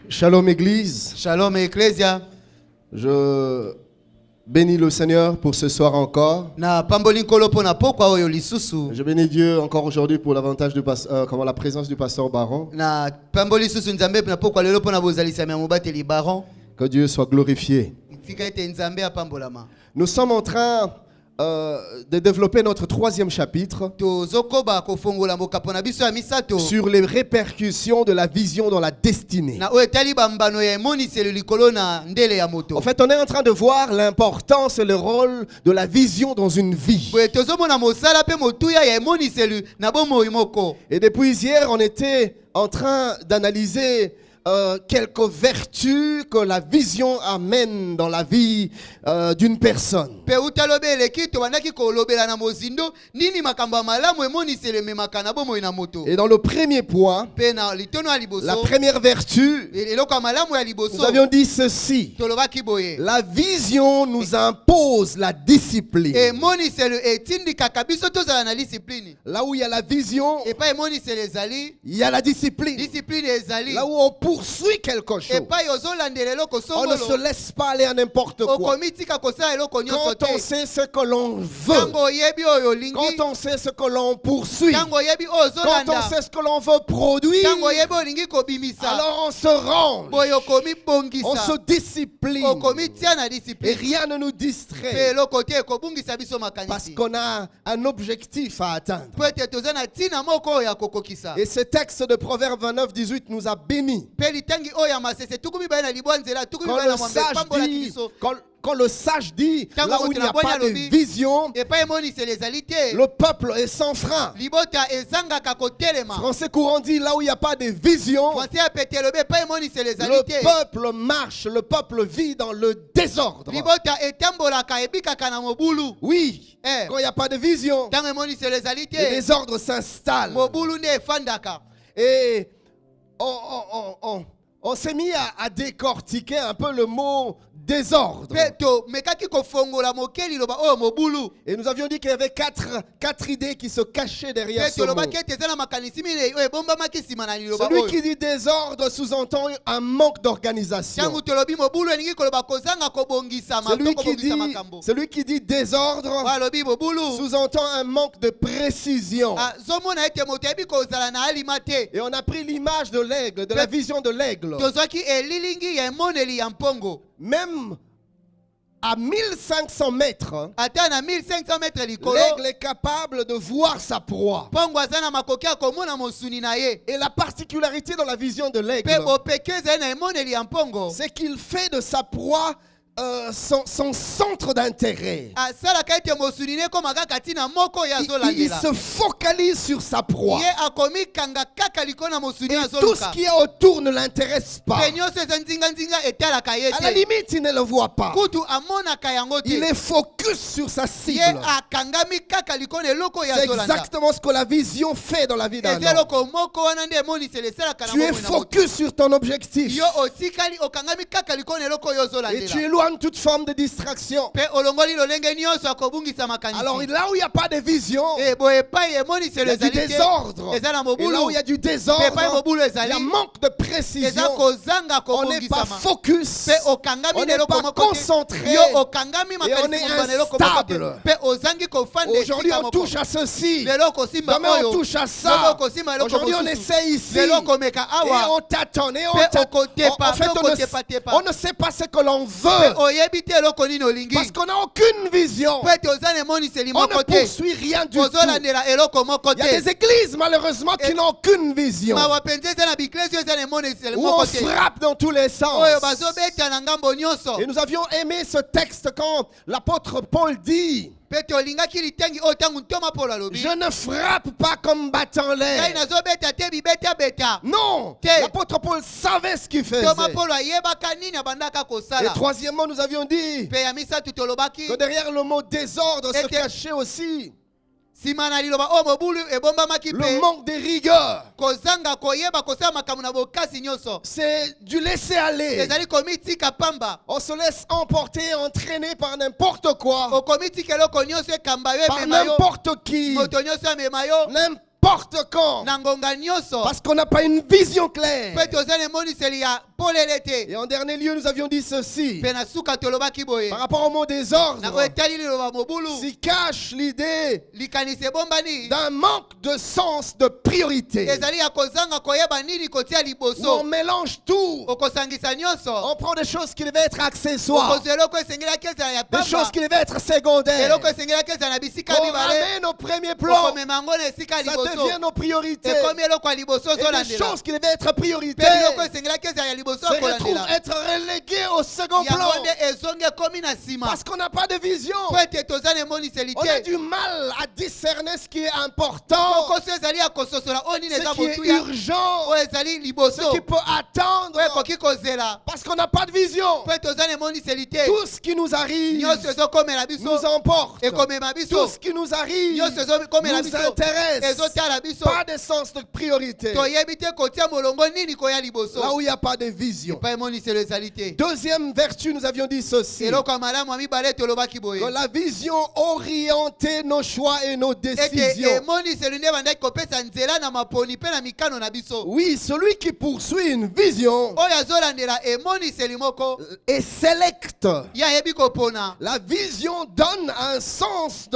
Shalom Église. Shalom Ecclesia. Je bénis le Seigneur pour ce soir encore. Na pamboli nkolo pona pokwa oyo lisusu. Je bénis Dieu encore aujourd'hui pour l'avantage la présence du pasteur Baron. Na pamboli susu nzambe na pokwa lelo pona bozalisa ya mobateli Baron. Que Dieu soit glorifié. Fika ete nzambe apambolama. Nous sommes en train de développer notre troisième chapitre Tozokoba kofongola mokapona biso ya misato. sur les répercussions de la vision dans la destinée. Na oyo tali bambano ya emoniselo likolo na ndele ya moto. En fait, on est en train de voir l'importance et le rôle de la vision dans une vie. Boye tozomona mosala pe motuya ya emoniselo na bomoi moko. Et depuis hier, on était en train d'analyser quelques vertus que la vision amène dans la vie d'une personne. Pe utalobele kito wanaki kolobela na mozindo nini makamba malamu emoniselo memaka na bomoi na moto. Et dans le premier point, Pe na litono ya liboso. la première vertu, Eloko malamu ya liboso. nous avions dit ceci: Tolobaki boye. la vision nous impose la discipline. Emoniselo etindikaka biso tozala na discipline. Là où il y a la vision, Epa emoniselo ezali, il y a la discipline. discipline ezali. Là où on poursuit quelque chose, Epa yozolandela eloko on ne se songolo. laisse pas aller à n'importe quoi. Okomitika kosala eloko nyonso Quand on te. sait ce que l'on veut, Tango yebi oyo lingi. quand on sait ce que l'on poursuit, Tango yebi quand ozolanda. on sait ce que l'on veut produire, Tango yebi olingi kobimisa. alors on se range, Boye okomi bongisa. on se discipline Okomi tia na et discipline. rien ne nous Pe distrait eloko te ekobungisa biso parce makanisi. qu'on a un objectif à atteindre. Po ete toza na ntina moko oyo ya kokokisa. Et ce texte de Proverbe 29-18 nous a bénis. Pe litangi oyo ya masese tukumi baye na libwa nzela tukumi Quand baye na le mwambe sage pambola dit, biso. quand le sage dit, Tango là où il n'y a pas de lobi. vision, Epa emoniselo ezali te. le peuple est sans frein. Libota ezangaka kotelema. Français courant dit, là où il n'y a pas de vision, Français apete lobe epa emoniselo ezali le te. peuple marche, le peuple vit dans le désordre. Libota etambolaka ebikaka na mobulu. Oui, Eh. quand il n'y a pas de vision, Tango emoniselo ezali le te. désordre s'installe. Mobulu nde efandaka. Et on s'est mis à décortiquer un peu le mot désordre. Pe to mekaki kofongola mokeli loba oyo mobulu. Et nous avions dit qu'il y avait quatre idées qui se cachaient derrière Pe ce to mot. loba kete eza na makanisi mine oyo ebombamaki nsima na liloba Celui oyo. qui dit désordre sous-entend un manque d'organisation. Tango tolobi mobulu elingi koloba kozanga kobongisama to kobongisa makambo. Celui qui dit désordre Walobi mobulu. sous-entend un manque de précision. Zomona ete moto ebi kozala na alima te. Et on a pris l'image de l'aigle, de la vision de l'aigle. Tozwaki elilingi ya emoneli ya mpongo. Même à 1500 mètres, Ata na 1500 mètres likolo. l'aigle est capable de voir sa proie. Mpongo aza na makoki ya komona mosuni na ye. Et la particularité dans la vision de l'aigle, Pe bopeke ezali na emoneli ya mpongo. c'est qu'il fait de sa proie son centre d'intérêt. Asalaka ete mosuni ne ekomaka kati na moko oyo Il azolandela. se focalise sur sa proie. Ye akomi kanga kaka likolo na mosuni Et oyo tout ce azoluka. qui est autour ne l'intéresse pas. Pe nyonso eza nzinga etalaka ye À la te. limite, il ne le voit pas. Kutu amonaka yango Il te. est focus sur sa Ye cible. akangami kaka likolo na eloko oyo C'est azolanda. exactement ce que la vision fait dans la vie d'un Eza homme. eloko moko wana nde emoniselo esalaka na Tu es bomoi na moto. focus sur ton objectif. Yo otikali okangami kaka likolo na eloko oyo Et tu ozolandela. éloignes toute forme de distraction. Pe olongoli lolenge nyonso akobungisa makanisi. Alors là où il n'y a pas de vision, Boye epai il emoniselo y a du ezali te. désordre. Eza na Et mobulu. là où il y a du Pe epai désordre, mobulu il y ezali. a manque de Eza précision. kozanga On n'est pas kobongisama. focus. Pe okangami On na n'est eloko pas moko te. concentré. Yo okangami Et on makanisi est moko na eloko moko te. instable. Pe ozangi kofanda Aujourd'hui, esika on moko. touche à ceci. Lelo kosimba Demain, on oyo. touche à Lelo ça. kosimba eloko Aujourd'hui, on mosusu. essaie ici. Lelo komeka Et awa. on tâtonne. Et on Pe tâtonne. okotepa, En fait, pe okotepa-tepa. on ne sait pas ce que l'on Pe veut. oyebi te eloko nini olingi. Parce qu'on n'a aucune vision. Po ete oza na emoniseli On moko ne te. poursuit rien du tout. Ozolandela eloko moko Il y a des te. églises, malheureusement, qui n'ont aucune vision. Mawa penze eza na biklesi eza na emoniseli Où on moko te. frappe dans tous les sens. Oyo bazobeta na ngambo nyonso. Et nous avions aimé ce texte quand l'apôtre Paul dit: Pe tolingaki litengi oyo ntango ntoma polo alobi. je ne frappe pas comme battant Ngai l'air. nazobeta te bibeta-beta. Non, Te. l'apôtre Paul savait ce qu'il faisait. Toma polo ayebaka nini abandaka Et kosala. troisièmement, nous avions dit Pe ya misatu tolobaki. que derrière le mot désordre se Et que- cachait aussi Nsima na liloba oyo mobulu ebombamaki le pe. manque de rigueur. Kozanga koyeba kosala makambo na bokasi nyonso. C'est du laisser aller. Ezali komitika pamba. On se laisse emporter, entraîner par n'importe quoi, Okomitika eloko nyonso ekamba yo par emema yo. n'importe qui, Moto nyonso amema yo. n'importe quand. Na ngonga nyonso. Parce qu'on n'a pas une vision claire. Pe toza na emoniseli ya polele te. Et en dernier lieu, nous avions dit ceci. Mpe na suka tolobaki boye. Par rapport au mot désordre, Na oyo etali liloba mobulu. s'y cache l'idée Likanisi ebombani. d'un manque de sens de priorité. Ezali ya kozanga koyeba nini kotia Où on liboso. mélange tout. Okosangisa nyonso. On prend des choses qui devaient être accessoires, Okozwa eloko esengelaki ezala ya des choses pamba. qui devaient être secondaires. Eloko esengelaki ezala na bisika On mibale. ramène au premier plan. Okomema yango na esika ya Ça liboso. devient nos priorités. Ekomi eloko ya liboso Et des ozolandela. choses qui devaient être Mpe prioritaires biloko esengelaki ezala ya liboso se retrouvent okolandela. être reléguées au second plan. Yango nde ezongi ekomi na nsima. Parce qu'on n'a pas de vision. Po ete toza na emoniseli On a te. du mal à discerner ce qui est important, Kokoso ezali ya kososola oyo nini ce eza qui est motuya. urgent, Oyo ezali ce liboso. qui peut attendre. Oyo ekoki kozela. Parce qu'on n'a pas de vision. Po toza na emoniseli te. Tout ce qui nous arrive Nyonso ezokomela biso. nous emporte. Ekomema biso. Tout ce qui nous arrive Nyonso ezokomela nous biso. intéresse. Ezotala biso. Pas de sens de priorité. Toyebi te kotia molongo nini koya liboso. Là où il n'y a pas de vision. Epai emoniseli ezali te. Deuxième vertu, nous avions dit ceci. Eloko ya malamu ya mibale tolobaki Que boye. la vision orientait nos choix et nos Ete décisions. emoniseli nde bandaki kopesa nzela na maponi mpe na mikano na biso. Oui, celui qui poursuit une vision Oyo azolandela emoniseli moko est sélect. ye ayebi kopona. La vision donne un sens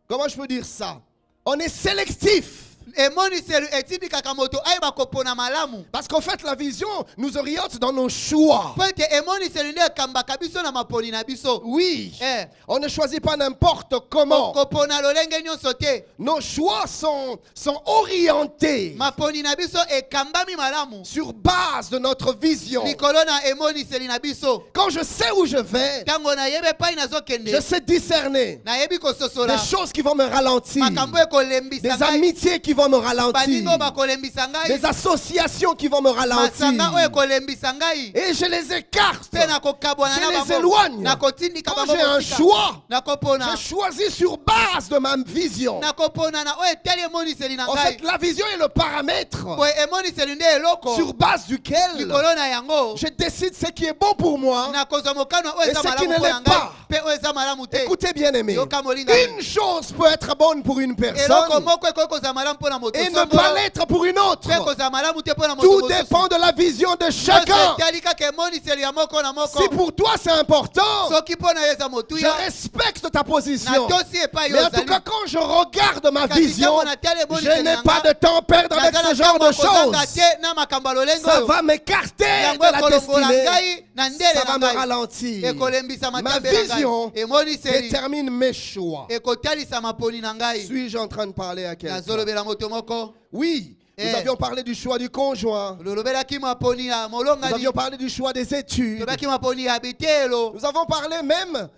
comment je peux dire ça? On est sélectif. Emoniseli etindikaka moto ayeba kopona malamu. Parce qu'en fait, la vision nous oriente dans nos choix. Po ete emoniseli nde ekambaka biso na maponi na biso. Oui, Eh, on ne choisit pas n'importe comment. kopona lolenge nyonso te. Nos choix sont orientés Maponi na biso ekambami malamu. sur base de notre vision. Likolo na emoniseli na biso. Quand je sais où je vais, Ntango nayebi epai je nazokende. sais discerner Nayebi kososola. des choses qui vont me ralentir, Makambo ekolembisa des ngai. amitiés qui vont me ralentir, Baningo bakolembisa ngai. des associations qui vont me ralentir. Masanga oyo ekolembisa ngai. Et je les écarte. Mpe nakokabwana Je na les bango. éloigne. Nakotindika Quand bango j'ai un mosika. choix, Nakopona. je choisis sur base de ma vision. Nakopona na oyo etali emoniseli na En ngai. fait, la vision est le paramètre Boye emoniseli nde eloko. sur base duquel Likolo na yango. je décide ce qui est bon pour moi. Nakozwa mokano oyo Et eza ce qui malamu ne mpo na l'est ngai. pas. Mpe oyo eza malamu te. Écoutez bien aimé, Yoka molinga. une chose peut être bonne pour une Eloko personne moko ekoki kozala malamu mpo na moto et ne songolo. pas l'être pour une autre. Mpe kozala malamu te mpo na moto Tout mosusu. dépend de la vision de Nyonso chacun. etali kaka emoniseli ya moko na moko. Si pour toi c'est important, Soki mpo na yo eza je motuya. respecte ta position. Natosi epai yo Mais en tout ozali. cas, quand je regarde ma Kasi vision, ntango natali je emoniseli n'ai na pas nga, de temps à perdre avec naza na ce genre ntango de ya kozanga choses. te na makambo ya lolengo Ça oyo. va m'écarter Yango de la ekolongola destinée. ngai na ndele Ça va na me ngai. ralentir. Ekolembisa Ma matambe na vision ngai. Emoniseli détermine mes choix. ekotalisa maponi na ngai. Suis-je en train de parler à quelqu'un? nazolobela moto moko. Oui, nous Eh. avions parlé du choix du conjoint. lolobelaki maponi ya Nous molongani. avions parlé du choix des études. lobelaki maponi ya bitelo. Nous avons parlé même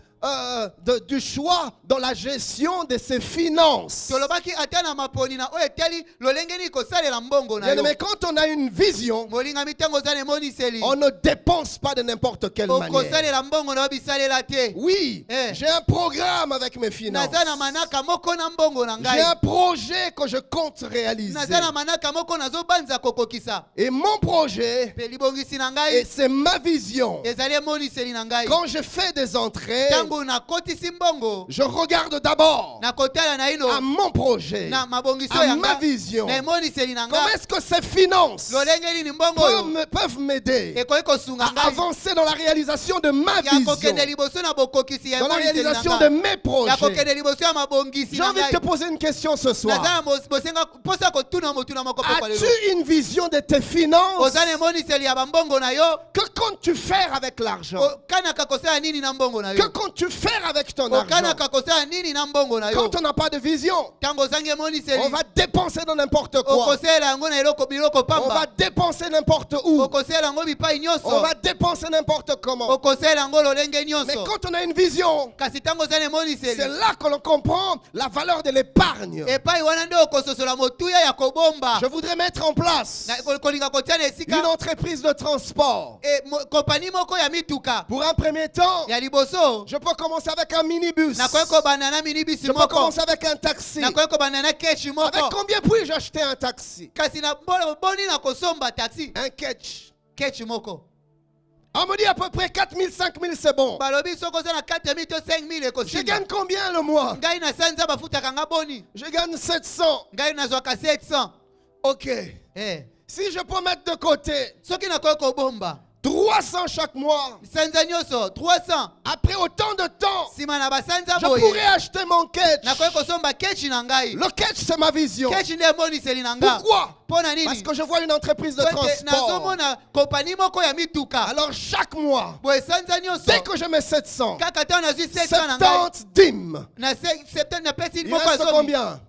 du choix dans la gestion de ses finances. tolobaki ata na maponi na oyo etali lolenge nini kosalela mbongo na Bien yo. aimé, quand on a une vision, molingami ntango oza na emoniseli. on ne dépense pas de n'importe quelle manière. okosalela mbongo na yo bisalela te. Oui, Eh. j'ai un programme avec mes finances. naza na manaka moko na mbongo na J'ai ngai. un projet que je compte réaliser. naza na manaka moko nazobanza kokokisa. Et mon projet, mpe libongisi na et ngai c'est ma vision. ezali emoniseli na ngai. Quand je fais des entrées, ntango nakotisi mbongo je regarde d'abord nakotala na ino à mon projet, na mabongiso à ya ma nga vision. na emoniseli na Comment nga. est-ce que ces finances lolenge nini mbongo oyo peuvent m'aider ekoki kosunga à ngai avancer dans la réalisation de ma ya vision, kokende liboso na bokokisi ya dans la emoniseli na réalisation de nga. mes ya projets? kokende liboso ya mabongisi J'ai na envie de te ngai. poser une question ce naza soir. na bosenga mposa kotuna motuna moko pokwa lelo. As-tu une vision de tes finances? oza na emoniseli ya bambongo na yo. Que comptes-tu faire avec l'argent? okanaka kosala nini na mbongo na Que yo. comptes-tu faire avec ton argent? okanaka kosala nini na mbongo na yo. Quand on n'a pas de vision, ntango ozangi emoniseli on va dépenser dans n'importe quoi. okosala yango na biloko On va pamba. dépenser n'importe où. okosala yango bipai On nyonso. va dépenser n'importe comment. okosala yango lolenge Mais nyonso. quand on a une vision, kasi ntango oza na c'est emoniseli là que l'on comprend la valeur de l'épargne. epai wana nde okososola motuya ya kobomba. Je voudrais mettre en place kolinga kotia na une esika entreprise de transport. kompani moko ya mituka Pour un premier temps, ya liboso. je peux commencer avec un minibus. nakoki kobanda na minibisi Je peux moko. commencer avec un taxi. nakoki kobanda na keshi Avec moko. combien puis-je acheter un taxi? kasi boni na kosomba taxi Un catch. keshi moko. On me dit à peu près 4 000, 5 000, c'est bon. balobi soki oza na 4000 to 5000 Je ekosinga. gagne combien le mois? ngai na sanza bafutaka nga boni. Je gagne 700. ngai nazwaka 700. Ok. Eh. Si je peux mettre de côté soki nakoki kobomba 300 chaque mois, sanza nyonso 300 après autant de temps, nsima na basanza je boye pourrais acheter mon catch. nakoki kosomba kechi na ngai. Le catch, c'est ma vision. Kechi nde emoniseli na nga. Pourquoi? Mpo na Parce nini? que je vois une entreprise de Po ete transport. nazomona kompani moko ya mituka. Alors chaque mois, Boye sanza nyonso dès que je mets 700, kaka ntango nazwi 700 na ngai 70 dîmes. na 70 napesi Il moko reste azomi combien?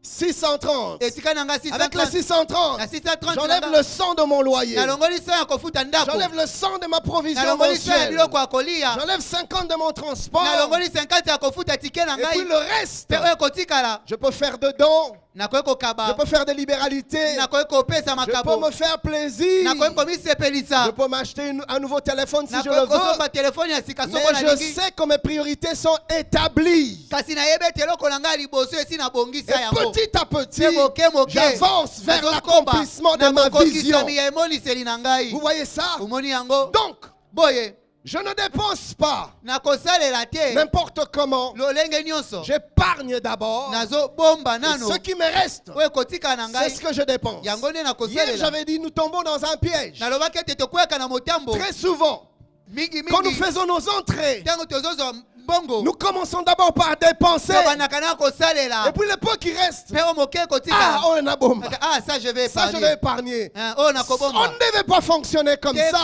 630. etika na nga Avec les 630 630, na 630 j'enlève na nga le 100 de mon loyer. nalongoli 100 ya kofuta ndako J'enlève le 100 de ma provision nalongoli 100 ya mensuelle. biloko ya kolia J'enlève 50 de mon transport. nalongoli 50 ya kofuta tike na Et puis ngai le reste, mpe oyo ekotikala je peux faire de dons. nakoki Je kokaba peux faire des libéralités. nakoki kopesa Je peux makabo me faire plaisir. nakoki komisepelisa Je peux m'acheter un nouveau téléphone si je le nakoki veux. kozomba telefone ya sika soko Mais je nalingi sais que mes priorités sont établies. kasi nayebi ete eloko na ngai liboso esi nabongisa Et yango petit à petit, mpe moke moke j'avance vers l'accomplissement de ma vision. nakokokisami ya emoniseli na ngai Vous voyez ça? omoni yango Donc, boye je ne dépense pas nakosalela te n'importe comment. lolenge nyonso J'épargne d'abord. nazobomba Et nano ce qui me reste, oyo ekotika na c'est ngai ce que je dépense. yango nde Hier, nakosalela j'avais dit, nous tombons dans un piège. nalobaki ete tokweyaka na motambo Très souvent, mingi quand nous mingi faisons nos entrées, ntango tozozwa mbongo nous commençons d'abord par dépenser. tobandaka na kosalela Et puis le peu qui reste, mpe oyo moke ah, ekotika on a bombe. ah ça je vais Ça, je vais épargner épargner. oyo On nakobomba ne devait pas fonctionner comme ça.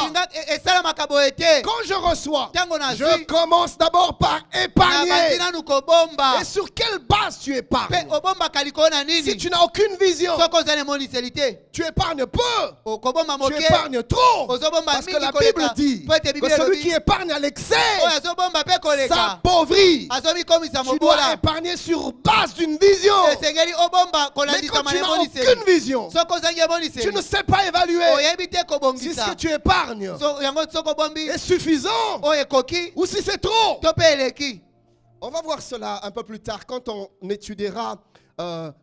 esalamaka boye te Quand je reçois, ntango je nazwi commence d'abord par nabandi épargner. nanu kobomba Et sur quelle base tu mpe épargnes? obombaka likolo na Si nini tu n'as aucune vision, soki oza na emoniseli te tu épargnes peu. okobomba Tu moke épargnes trop. ozobomba Parce que mingi la Bible koleka dit po ete que biblia celui qui elobi épargne à l'excès oyo azobomba mpe koleka s'appauvrit. azomikomisa Tu dois mobola épargner sur base d'une vision. esengeli obomba Mais quand kolandisama tu na n'as emoniseli aucune vision, soki ozangi tu emoniseli ne sais pas évaluer oyebi te si ce kobongisa que tu épargnes yango soki obombi est suffisant oyo ekoki ou si c'est trop. to mpe eleki On va voir cela un peu plus tard quand on étudiera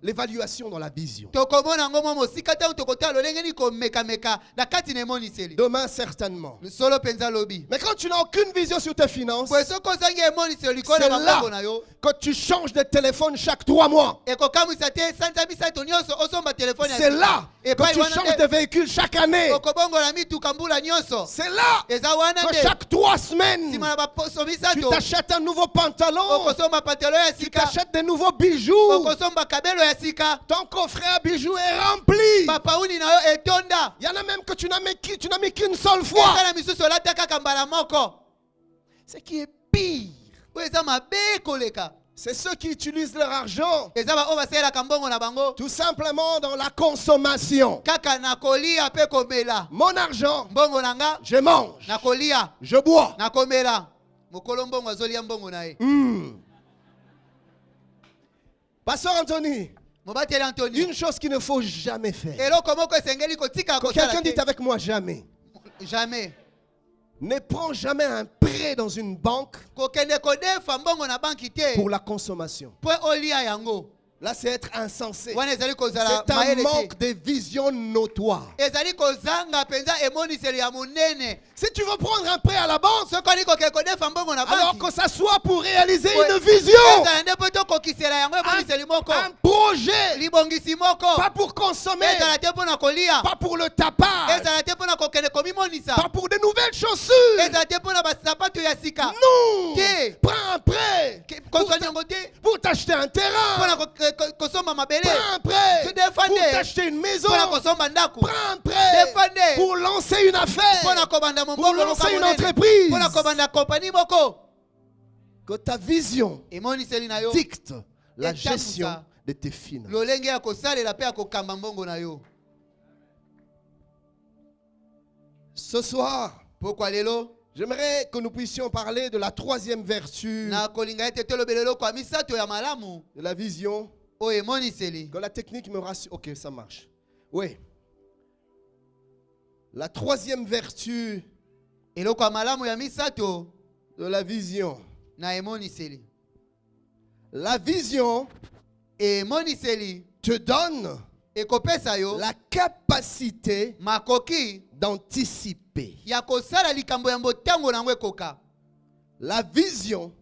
l'évaluation dans la vision. tokomona yango mwa mosika ntango tokotala lolenge nini komekameka na kati na emoniseli Demain, certainement. solo mpenza lobi Mais quand tu n'as aucune vision sur tes finances, boye soki ozangi emoniseli likolo c'est na là bambongo na yo que tu changes de téléphone chaque 3 mois. ekokamwisa te sanza misato nyonso osomba telefone C'est là que epai tu wana changes nde de véhicule chaque année. okobongola mituka mbula nyonso C'est là eza wana que nde chaque 3 semaines, nsima na baposo tu misato t'achètes un nouveau pantalon, okosomba pantalo ya tu sika t'achètes des nouveaux bijoux. okosomba kabelo ya sika Ton coffret à bijoux est rempli. bapauni na yo etonda Il y en a même que tu n'as mis qu'une seule fois. eza na misusu olata kaka mbala moko Ce qui est pire, oyo eza mabe koleka c'est ceux qui utilisent leur argent eza baoyo basalelaka mbongo na bango tout simplement dans la consommation. kaka na kolia mpe komela Mon argent, mbongo na nga je mange, na kolia je bois. na komela mokolo mbongo azolia mbongo na ye Pasteur Anthony, mobateli antoni une chose qu'il ne faut jamais faire. eloko moko esengeli kotika Que quelqu'un kosala dit te avec moi jamais. jamais Ne prends jamais un prêt dans une banque kokende kodefa mbongo na banki te pour la consommation. mpo olia yango Là, c'est être insensé. wana ezali kozala C'est un mayele manque te de vision notoire. ezali kozanga mpenza emoniseli ya monene Si tu veux prendre un prêt à la banque, soki olingi kokende kodefa mbongo na alors banki que ça soit pour réaliser Ouais. une vision, ezala nde mpo tokokisela yango emoniseli moko un projet, libongisi moko pas pour consommer, ezala te mpo na kolia pas pour le tapage, ezala te mpo na kokende komimonisa pas pour de nouvelles chaussures. ezala te mpo na basapato ya sika Non, Te. prends un prêt kozwani yango te pour t'acheter un mpo terrain, na kosomba mabele prends un prêt Tu défendais. pour t'acheter une maison, mpo na kosomba ndako prends un prêt Défendez. pour lancer une mpo na affaire, kobanda pour mombongo lancer une entreprise. mpo na kobanda kompani moko Que ta vision emoniseli na yo dicte la Et tape gestion ça. de tes finances. lolenge ya kosalela mpe ya kokamba mbongo na yo Ce soir, pokwa lelo j'aimerais que nous puissions parler de la troisième vertu na kolinga ete tolobela eloko ya misato ya malamu de la vision. oyo emoniseli Que la technique me rassure. Ok, ça marche. Oui. La troisième vertu eloko ya malamu ya misato de la vision. na emoniseli La vision emoniseli te donne ekopesa yo la capacité makoki d'anticiper. ya kosala likambo ya mbotango nango ekoka La vision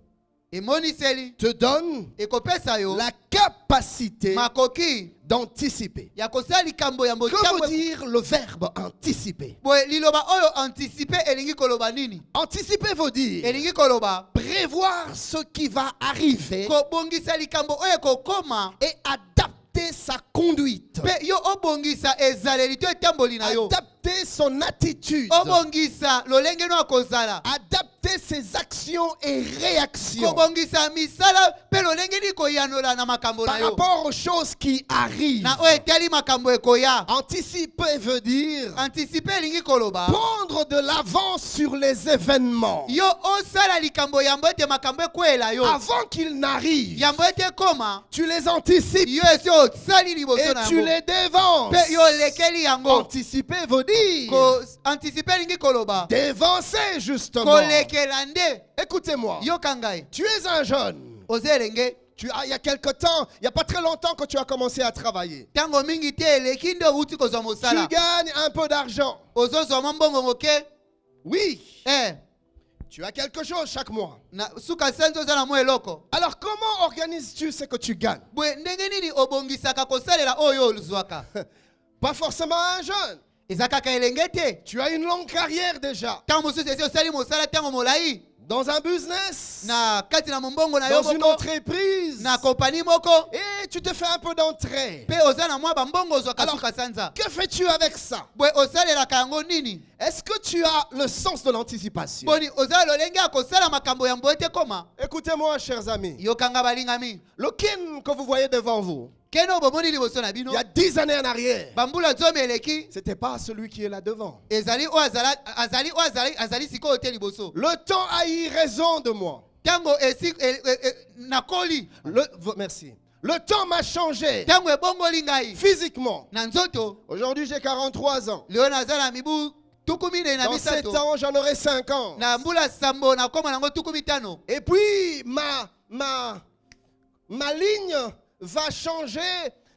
emoniseli te donne ekopesa yo la capacité makoki d'anticiper. ya kosala likambo ya Que veut motambo. dire le verbe anticiper? Boye liloba oyo anticiper elingi koloba nini? Anticiper veut dire Elingi koloba prévoir ce qui va arriver kobongisa likambo oyo kokoma et adapter sa conduite, pe yo obongisa ezaleli to etamboli na yo. adapter son attitude, Obongisa lolenge no akozala. adapter ses actions et réactions Kobongisa misala pe lolenge ni koyanola na makambo na par yo. rapport aux choses qui arrivent. Na oyo etali makambo ekoya. Anticiper veut dire Anticiper elingi koloba prendre de l'avance sur les événements yo osala likambo yambo ete makambo ekwela yo. avant qu'ils n'arrivent. Yambo ete koma Tu les anticipes yo esi osali liboso et na tu yango. les dévances. Pe yo lekeli yango. Anticiper veut dire Ko anticiper elingi koloba dévancer justement. kolekela nde. Écoutez-moi, Yo kangai tu es un jeune. ozelenge Il y a quelque temps, il n'y a pas très longtemps que tu as commencé à travailler. tango mingi te eleki nde outi kozwa Tu mosala gagnes un peu d'argent. ozozwa mwa mbongo moke. Oui, Eh, tu as quelque chose chaque mois. na suka senzo oza na mwa eloko. Alors comment organises-tu ce que tu gagnes? Bwe ndenge nini obongisaka kosalela oyo oluzwaka? Pas forcément un jeune. Eza kaka elenge te. Tu as une longue carrière déjà. Ntango mosusu esi osali mosala ntango molai Dans un business, na kati na mombongo na yo dans une moko entreprise. na kompani moko Et tu te fais un peu d'entrée. pe oza na mwa bambongo ozwaka Alors, suka sanza. que fais-tu avec ça? Bwe osalelaka yango nini? Est-ce que tu as le sens de l'anticipation? Boni oza lolenge ya kosala makambo ya mbo ete koma. Écoutez-moi, chers amis. Yokanga balingami. Le Ken que vous voyez devant vous, Keno bomoni liboso na bino. il y a 10 années en arrière, Bambula zomi eleki. c'était pas celui qui est là devant. Ezali o azali sikoyo te liboso. Le temps a eu raison de moi. Tango esi nakoli. Merci. Le temps m'a changé Tango ebongoli ngai. physiquement. Na nzoto. Aujourd'hui, j'ai 43 ans. Leo naza na mibu tukumi na Dans 7 misato. ans, j'en aurai 5 ans. Na mbula sambo na koma nango tukumi tano. Et puis, ma ligne va changer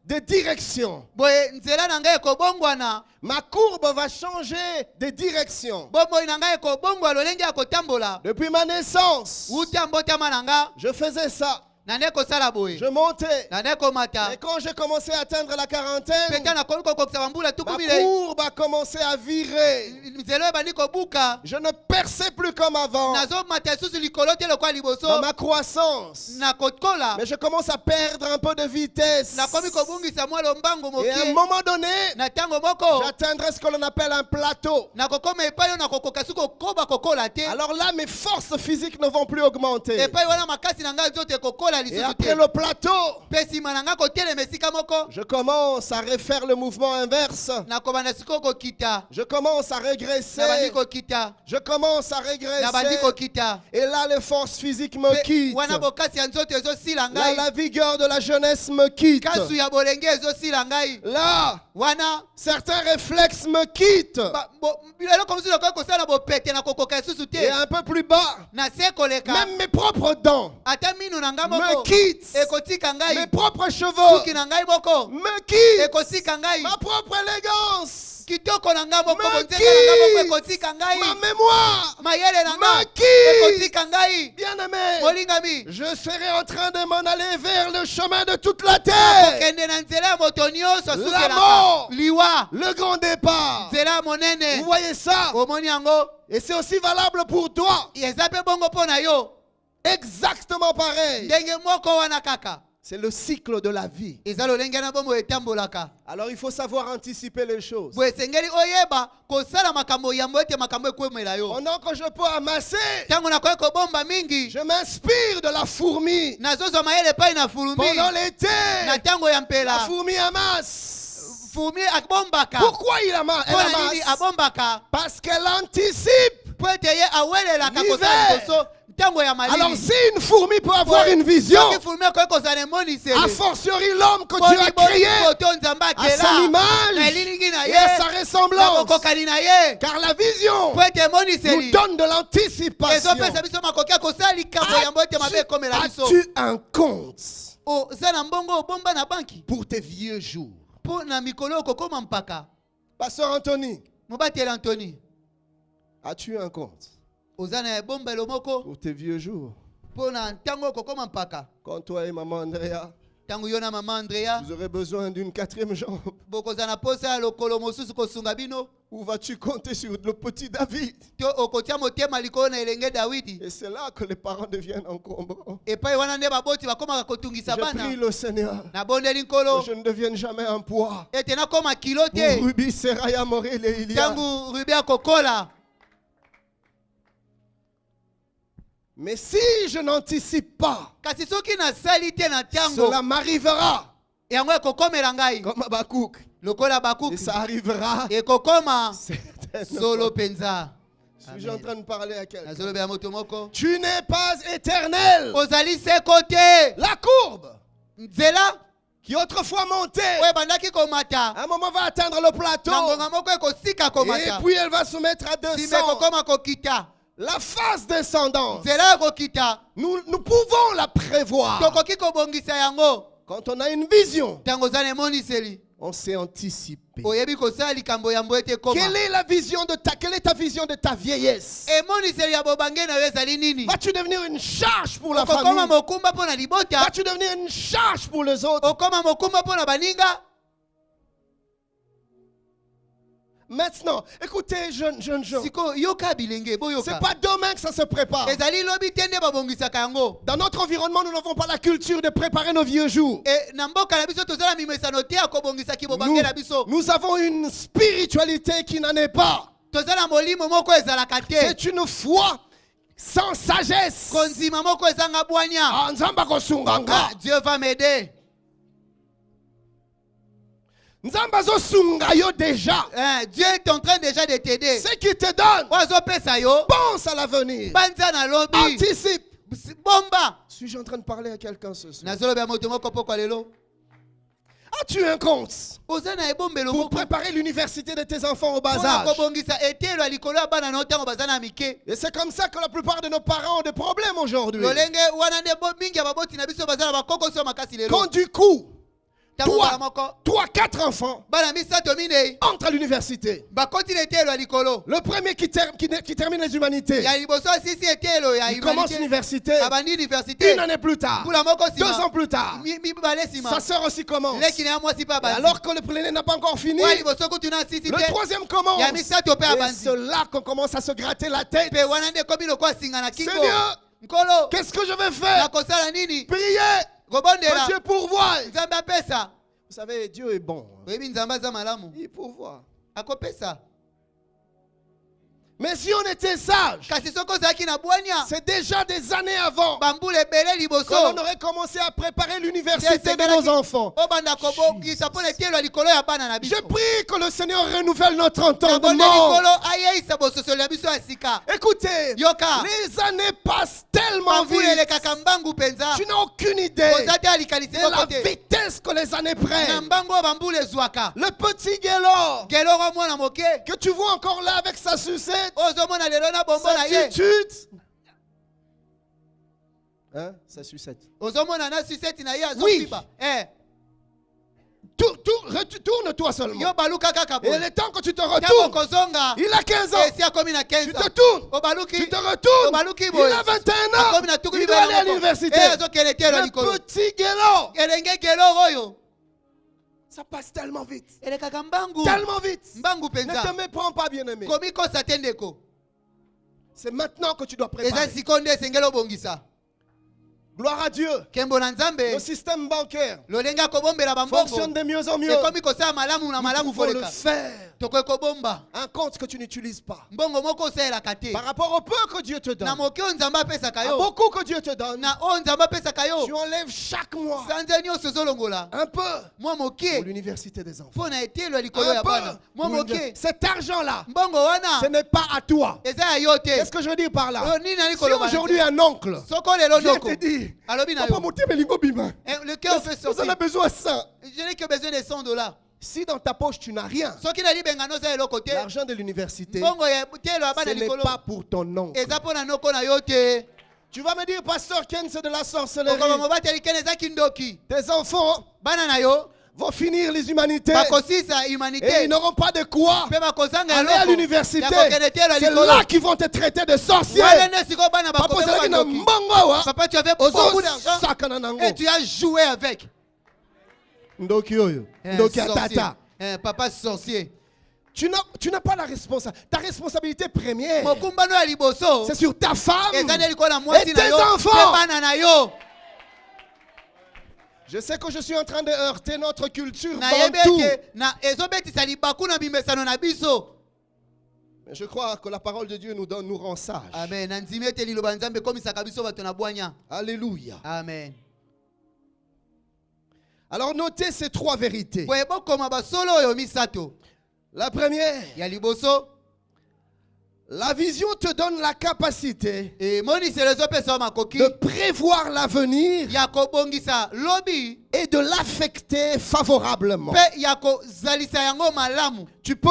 de direction. Boye nzela na ngai ekobongwana. Ma courbe va changer de direction. Bomoi na ngai ekobongwa lolenge ya kotambola. Depuis ma naissance, Uta mbotama na nga. je faisais ça. Na nde kosala boye. Je montais. Na nde komata. Et quand j'ai commencé à atteindre la quarantaine, Peta na komi kokokisa bambula ma tukumi le. courbe a commencé à virer. Nzela ebandi kobuka. Je ne perçais plus comme avant Nazomata susu likolo te lokwa dans liboso. ma croissance. Na kokola. Mais je commence à perdre un peu de vitesse. Na komi kobungisa mwa lombango Et à un moke. moment donné, Na tango moko. j'atteindrai ce que l'on appelle un plateau. Na kokoma epai na kokoka suko koba kokola te. Alors là, mes forces physiques ne vont plus augmenter. Epai wana makasi na ngai nzoto ekokola Et lisusu après te. le plateau, Pe nsima na ngai kotelema esika moko. je commence à refaire le mouvement inverse. Na kobanda sikoyo kokita. Je commence à Na bandi régresser. kokita. Je commence à Na bandi régresser. kokita. Et là, les forces physiques me Pe quittent. wana bokasi ya nzoto ezosila Là, ngai. la vigueur de la jeunesse me quitte. Kasu ya bolenge ezosila ngai. Là, Wana certains réflexes me quittent. eloko mosusu okoki kosala bopete na kokoka lisusu Et te. un peu plus bas, Na se koleka. même mes propres dents Ata minu na ngai me moko quittent. ekotika Mes ngai. propres cheveux Suki na ngai moko me quittent. ekotika ngai. Ma propre élégance, Kitoko na ngai moko Me bonzenga na ngai moko quitte. ekotika ngai. ma mémoire Mayele na me ngai quitte. ekotika ngai. Bien-aimé, Molingami je serai en train de m'en aller vers le chemin de toute la terre. kokende na nzela ya moto nyonso La asukelaka mort. liwa Le grand départ. nzela Vous monene. voyez ça? Omoni yango Et c'est aussi valable pour toi. eza mpe bongo mpo na yo. Exactement pareil. Ndenge moko wana kaka C'est le cycle de la vie. eza lolenge na bomoi etambolaka. Alors il faut savoir anticiper les choses. Boye esengeli oyeba kosala makambo yambo ete makambo ekwemela yo. Pendant que je peux amasser, Ntango nakoki kobomba mingi je m'inspire de la fourmi. nazozwa mayele epai na fulumi. Pendant l'été, Na ntango ya la mpela fourmi amasse. fulumi abombaka. Pourquoi elle Mpona nini amasse? abombaka? Parce qu'elle anticipe. Po ete ye awelelaka L'hiver. kosala liboso ntango ya Alors malili. si une fourmi peut avoir une vision, Soki fulumi akoki kozala emoniseli. a fortiori l'homme que Dieu a créé Boto nzambe à son akela na image elilingi na et à sa ye na ressemblance. bokokani na ye. Car la vision Po ete nous emoniseli donne de l'anticipation. ezopesa biso makoki ya kosala likambo yambo ete mabe ekomela biso. As-tu un compte Oza na mbongo obomba na banki pour tes vieux jours? mpo na mikolo okokoma mpaka. Pasteur Anthony, Mobateli Anthony as-tu un compte oza na ebombelo moko pour tes vieux jours? Pona ntango kokoma mpaka. Quand toi et maman Andrea, Tango yona mama Andrea. vous aurez besoin d'une quatrième jambe. Bokozana posa lokolo mosusu kosunga bino. Où vas-tu compter sur le petit David? To okotia motema likolo na elenge Dawidi. Et c'est là que les parents deviennent encombrants. Epai wana nde baboti bakoma kotungisa Je bana. prie le Seigneur Na bondeli que nkolo. je ne devienne jamais un poids. Ete nakoma kilo Pour te. Ruby, Seraya, Morel et Ilia. Tangu Rubi akokola. Mais si je n'anticipe pas, Kasi soki na sali te na tango. cela m'arrivera Yango ekokomela ngai. comme Habakkuk. Lokola bakuki. Et ça arrivera Ekokoma. certainement. Solo penza. Suis-je en train de parler à quelqu'un? Nazolobe ya moto moko. Tu n'es pas éternel. Ozali se côté. La courbe Nzela. qui autrefois montait, Oye bandaki komata. à un moment va atteindre le plateau. Nangonga moko ekosika Et komata. puis elle va se mettre à Sime 200. kokoma kokita. La phase descendante, Nzela kokita. nous pouvons la prévoir. Tokoki kobongisa yango. Quand on a une vision, Tango zane moniseli. on sait anticiper. Oyebi kosala likambo yambo ete koma. Quelle est ta vision de ta vieillesse? E moniseli ya bobange na yo ezali nini? Vas-tu devenir une charge pour la Okokoma famille? mokumba pona libota. Vas-tu devenir une charge pour les autres? Okoma mokumba pona baninga. Maintenant, écoutez, jeunes gens, Siko yoka bilenge boyoka. c'est pas demain que ça se prépare. Ezali lobi tende babongisaka yango. Dans notre environnement, nous n'avons pas la culture de préparer nos vieux jours. E na mboka na biso tozala mimesano te akobongisa kibobange na biso. Nous avons une spiritualité qui n'en est pas. Tozala molimo moko ezalaka te. C'est une foi sans sagesse. Konzima moko ezanga bwanya. Ah, Nzamba kosunganga. Ah, Dieu va m'aider. Nzamba zosunga yo déjà. Dieu est en train déjà de t'aider. Ce qui te donne, Ozo pesa yo. pense à l'avenir. Banza na lobi. Anticipe. Bomba. Suis-je en train de parler à quelqu'un ce soir? Nazolobi ya moto moko poko lelo. As-tu un compte Oza na ebombelo pour moko. préparer l'université de tes enfants au bas Pona âge? kobongisa etelo ya likolo ya bana na otango bazana mike. Et c'est comme ça que la plupart de nos parents ont des problèmes aujourd'hui. Lolenge wana nde mingi ya baboti na biso bazana bakoko so makasi lelo. Quand du coup, Tango toi, bala moko. 4 enfants Bana misato minei. entrent à l'université. Bakoti na etelo ya likolo. Le premier qui termine les humanités, Ya liboso sisi etelo ya il commence humanité. l'université. Abandi université. Une année plus tard, Pula moko 2 sima. ans plus tard, Mi bale sima. sa sœur aussi commence. Leki na mwasi pa Et bandi. alors que le premier n'a pas encore fini, Wa liboso kutu na sisi le te. troisième commence. Ya misato pe Et abandi. c'est là qu'on commence à se gratter la tête. Pe wana nde komi lokwa singa na kingo. Seigneur, Nkolo. qu'est-ce que je vais faire? Nakosala nini? Prier. Que Kobondela. Dieu pourvoie. Nzambe apesa. Vous savez, Dieu est bon. Oyebi nzambe aza malamu. Il pourvoit. Akopesa. Mais si on était sage, Kasi soko ozalaki na bwanya. c'est déjà des années avant Bambula ebele liboso. qu'on aurait commencé à préparer l'université de nos enfants. Obanda kobongisa mpona etelo ya likolo ya bana na biso. Je prie que le Seigneur renouvelle notre Nabonde entendement. likolo ayeisa bososolo ya biso ya sika. Écoutez, Yoka. les années passent tellement Bambula vite. elekaka mbangu penza. Tu n'as aucune idée Oza te alikalisi de la moko te. vitesse que les années Na prennent. mbangu oyo bambula ezwaka. Le petit Guélor Geloko mwana moke. que tu vois encore là avec sa sucette, Ozomona lelo na bombo sa na ye. titude. Hein, sa sucette. Ozomona na suseti na ye Oui. azofiba. Tourne-toi seulement. Yo baluka kaka Et boye. le temps que tu te Tango retournes, kozonga. il a 15 ans. Esi akomi na Tu 15 te ans. tournes, Obaluki. tu te retournes. Obaluki Il boye. a 21 Akomi na ans. tuku Il mibale doit aller à moko. l'université. Azokende te lo likolo. Le petit Guélor, Elenge geloko oyo. ça passe tellement vite. Elekaka mbangu. Tellement vite. Mbangu Ne te penza. méprends pas, bien-aimé. Komi kosa te ndeko. C'est maintenant que tu dois Eza préparer. sikoyo nde esengeli obongisa. Gloire à Dieu. Nkembo na Nzambe. Le système bancaire Lolenge akobombela fonctionne bambongo. de mieux en mieux. Ekomi kosala malamu na Nous malamu pouvons le koleka. faire. Tokoki kobomba. Un compte que tu n'utilises pas. Mbongo moko osalelaka te. Par rapport au peu que Dieu te donne, Na moke oyo Nzambe apesaka à yo. beaucoup que Dieu te donne, Na oyo Nzambe apesaka tu yo. enlèves chaque mois Sanza nyonso ozolongola. un peu Mwa pour moke. l'université des enfants. Mpo na etelo ya likolo Un ya peu bana. Mwa pour moke. l'université. Cet argent-là, Mbongo ce wana. n'est pas à toi. Eza ya yo te. Qu'est-ce que je veux dire par là? Oyo nini nali Si koloba na aujourd'hui te. un oncle Soko lelo vient ndoko. te dire, Alobi na papa, yo. mon thé, mais lingo bima. Le cœur fait Vous en sortir. avez besoin de ça. Je n'ai que besoin de $100. Si dans ta poche tu n'as rien, Soki na libengano za eloko te. l'argent de l'université, Mbongo ya telo ya ce bana n'est likolo. pas pour ton oncle. Eza mpo na noko na yo te. Tu vas me dire, pasteur Ken, c'est de la Okoma sorcellerie. mobateli kene eza kindoki. Tes enfants Bana na yo. vont finir les humanités. bakosisa Et humanité ils n'auront pas de quoi mpe bakozanga aller à l'université. C'est là qu'ils vont te traiter de sorcier. Papa, c'est là qu'ils n'ont mbongo, hein. Papa, tu avais Ozo beaucoup d'argent sakana nango. et tu as joué avec. Ndoki oyo. Ndoki atata. Papa sorcier. Tu n'as pas la responsabilité. Ta responsabilité première, Mokumbano ya liboso. c'est sur ta femme Ezali likolo na et mwasi na tes yo, enfants. mpe bana na yo. Je sais que je suis en train de heurter notre culture Na bantou. yebeke na ezobetisa libaku na bimesano na biso. Mais je crois que la parole de Dieu nous rend sages. Amen. Na nzimi ete liloba nzambe komisaka biso bato na bwanya. Alléluia. Amen. Alors notez ces trois vérités. Boye bokoma basolo oyo misato. La première, Ya liboso. la vision te donne la capacité Emoniselo ezopesa yo makoki de prévoir l'avenir ya kobongisa lobi et de l'affecter favorablement. mpe ya kozalisa yango malamu. Tu peux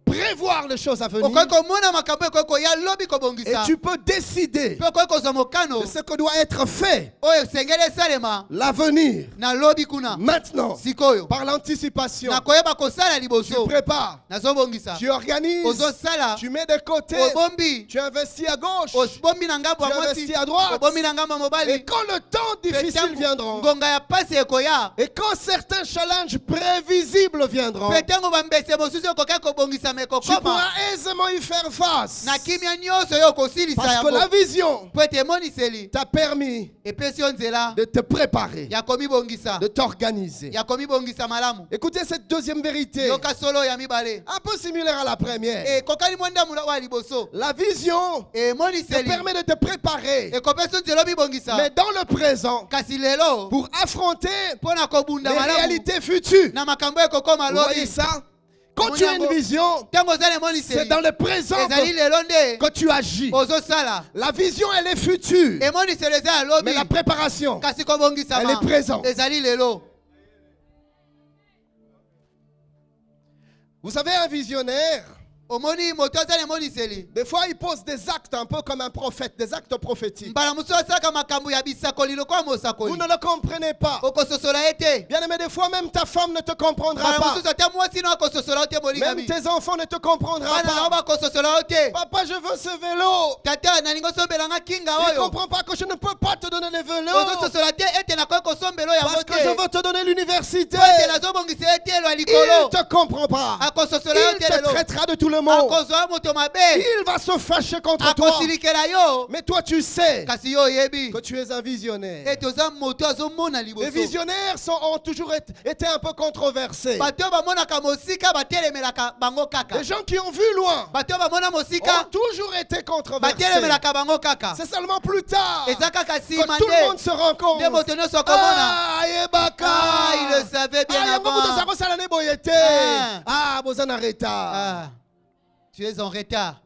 prévoir les choses à venir Okoki komona makambo ekoki koya lobi et kobongisa. tu peux décider Mpe okoki kozwa mokano de ce que doit être fait oyo esengeli esalema l'avenir na lobi kuna. maintenant Sikoyo par l'anticipation. na koyeba kosala Tu liboso prépares, nazobongisa tu organises, ozosala tu mets de côté, obombi tu investis à gauche obombi na ngambo Tu ya mwasi investis à droite. obombi na ngambo ya et mobali. quand le temps difficile Mpe viendra ngonga ya pasi ekoya et quand certains challenges prévisibles viendront, mpe ntango bambese mosusu okoki kobongisa tu mekokoma pourras aisément y faire face na kimia nyonso oyo okosilisa parce que la yango vision mpo ete emoniseli t'a permis epesi yo nzela de te préparer, ya komibongisa de t'organiser. ya komibongisa malamu. Écoutez cette deuxième vérité, yoka solo ya mibale un peu similaire à la première. ekokani mwa ndamu wa liboso. La vision te Emoniseli permet de te préparer, ekopesi nzela obibongisa mais dans le présent, kasi lelo pour affronter mpo na kobunda les malamu réalités futures. na makambo ekokoma Vous voyez lobi. ça? Quand tu as une vision, ntango ozali c'est emoniseli dans le présent ezali lelo nde que tu agis. ozosala. La vision, elle est future, Emoniseli eza ya lobi mais la préparation, kasi elle kobongisama est présente. ezali lelo. Vous savez, un visionnaire, omoni moto azali emoniseli des fois, il pose des actes un peu comme un prophète, des actes prophétiques. mbala mosusu asalaka makambo ya bisakoli lokola Vous mosakoli ne le comprenez pas. okososola ye te. Bien aimé, des fois, même ta femme ne te comprendra mbala pas. mosusu ata mwasi no akososola yo te Même molingami. tes enfants ne te comprendront bana nao pas. bakososola yo te. Papa, je veux ce vélo. tata nalingi osombelanga kinga Il ne oyo comprend pas que je ne peux pas te donner le vélo ozososola te ete nakoki kosombela oyo yango parce te que je veux te donner l'université. ete nazobongisa ye te elo ya Il likolo ne te comprend pas. akososola yo Il te te lelo traitera de tout le monde. akozwa yo moto mabe Il va se fâcher contre toi. akosilikela yo Mais toi, tu sais kasi yo oyebi que tu es un visionnaire. ete oza moto azomona Les liboso. visionnaires ont toujours été un peu controversés. bato oyo bamonaka mosika batelemelaka bango kaka. Les gens qui ont vu loin bato oyo bamona ont mosika toujours été controversés. batelemelaka bango kaka. C'est seulement plus tard eza kaka que nsima tout le monde nde se rend compte. nde moto nyonso akomona. Ah, yebaka. Ah, il le savait bien Ah, yango avant. moto azakosala ne boye te. Ah. Ah, boza na retard. Ah, tu es en retard.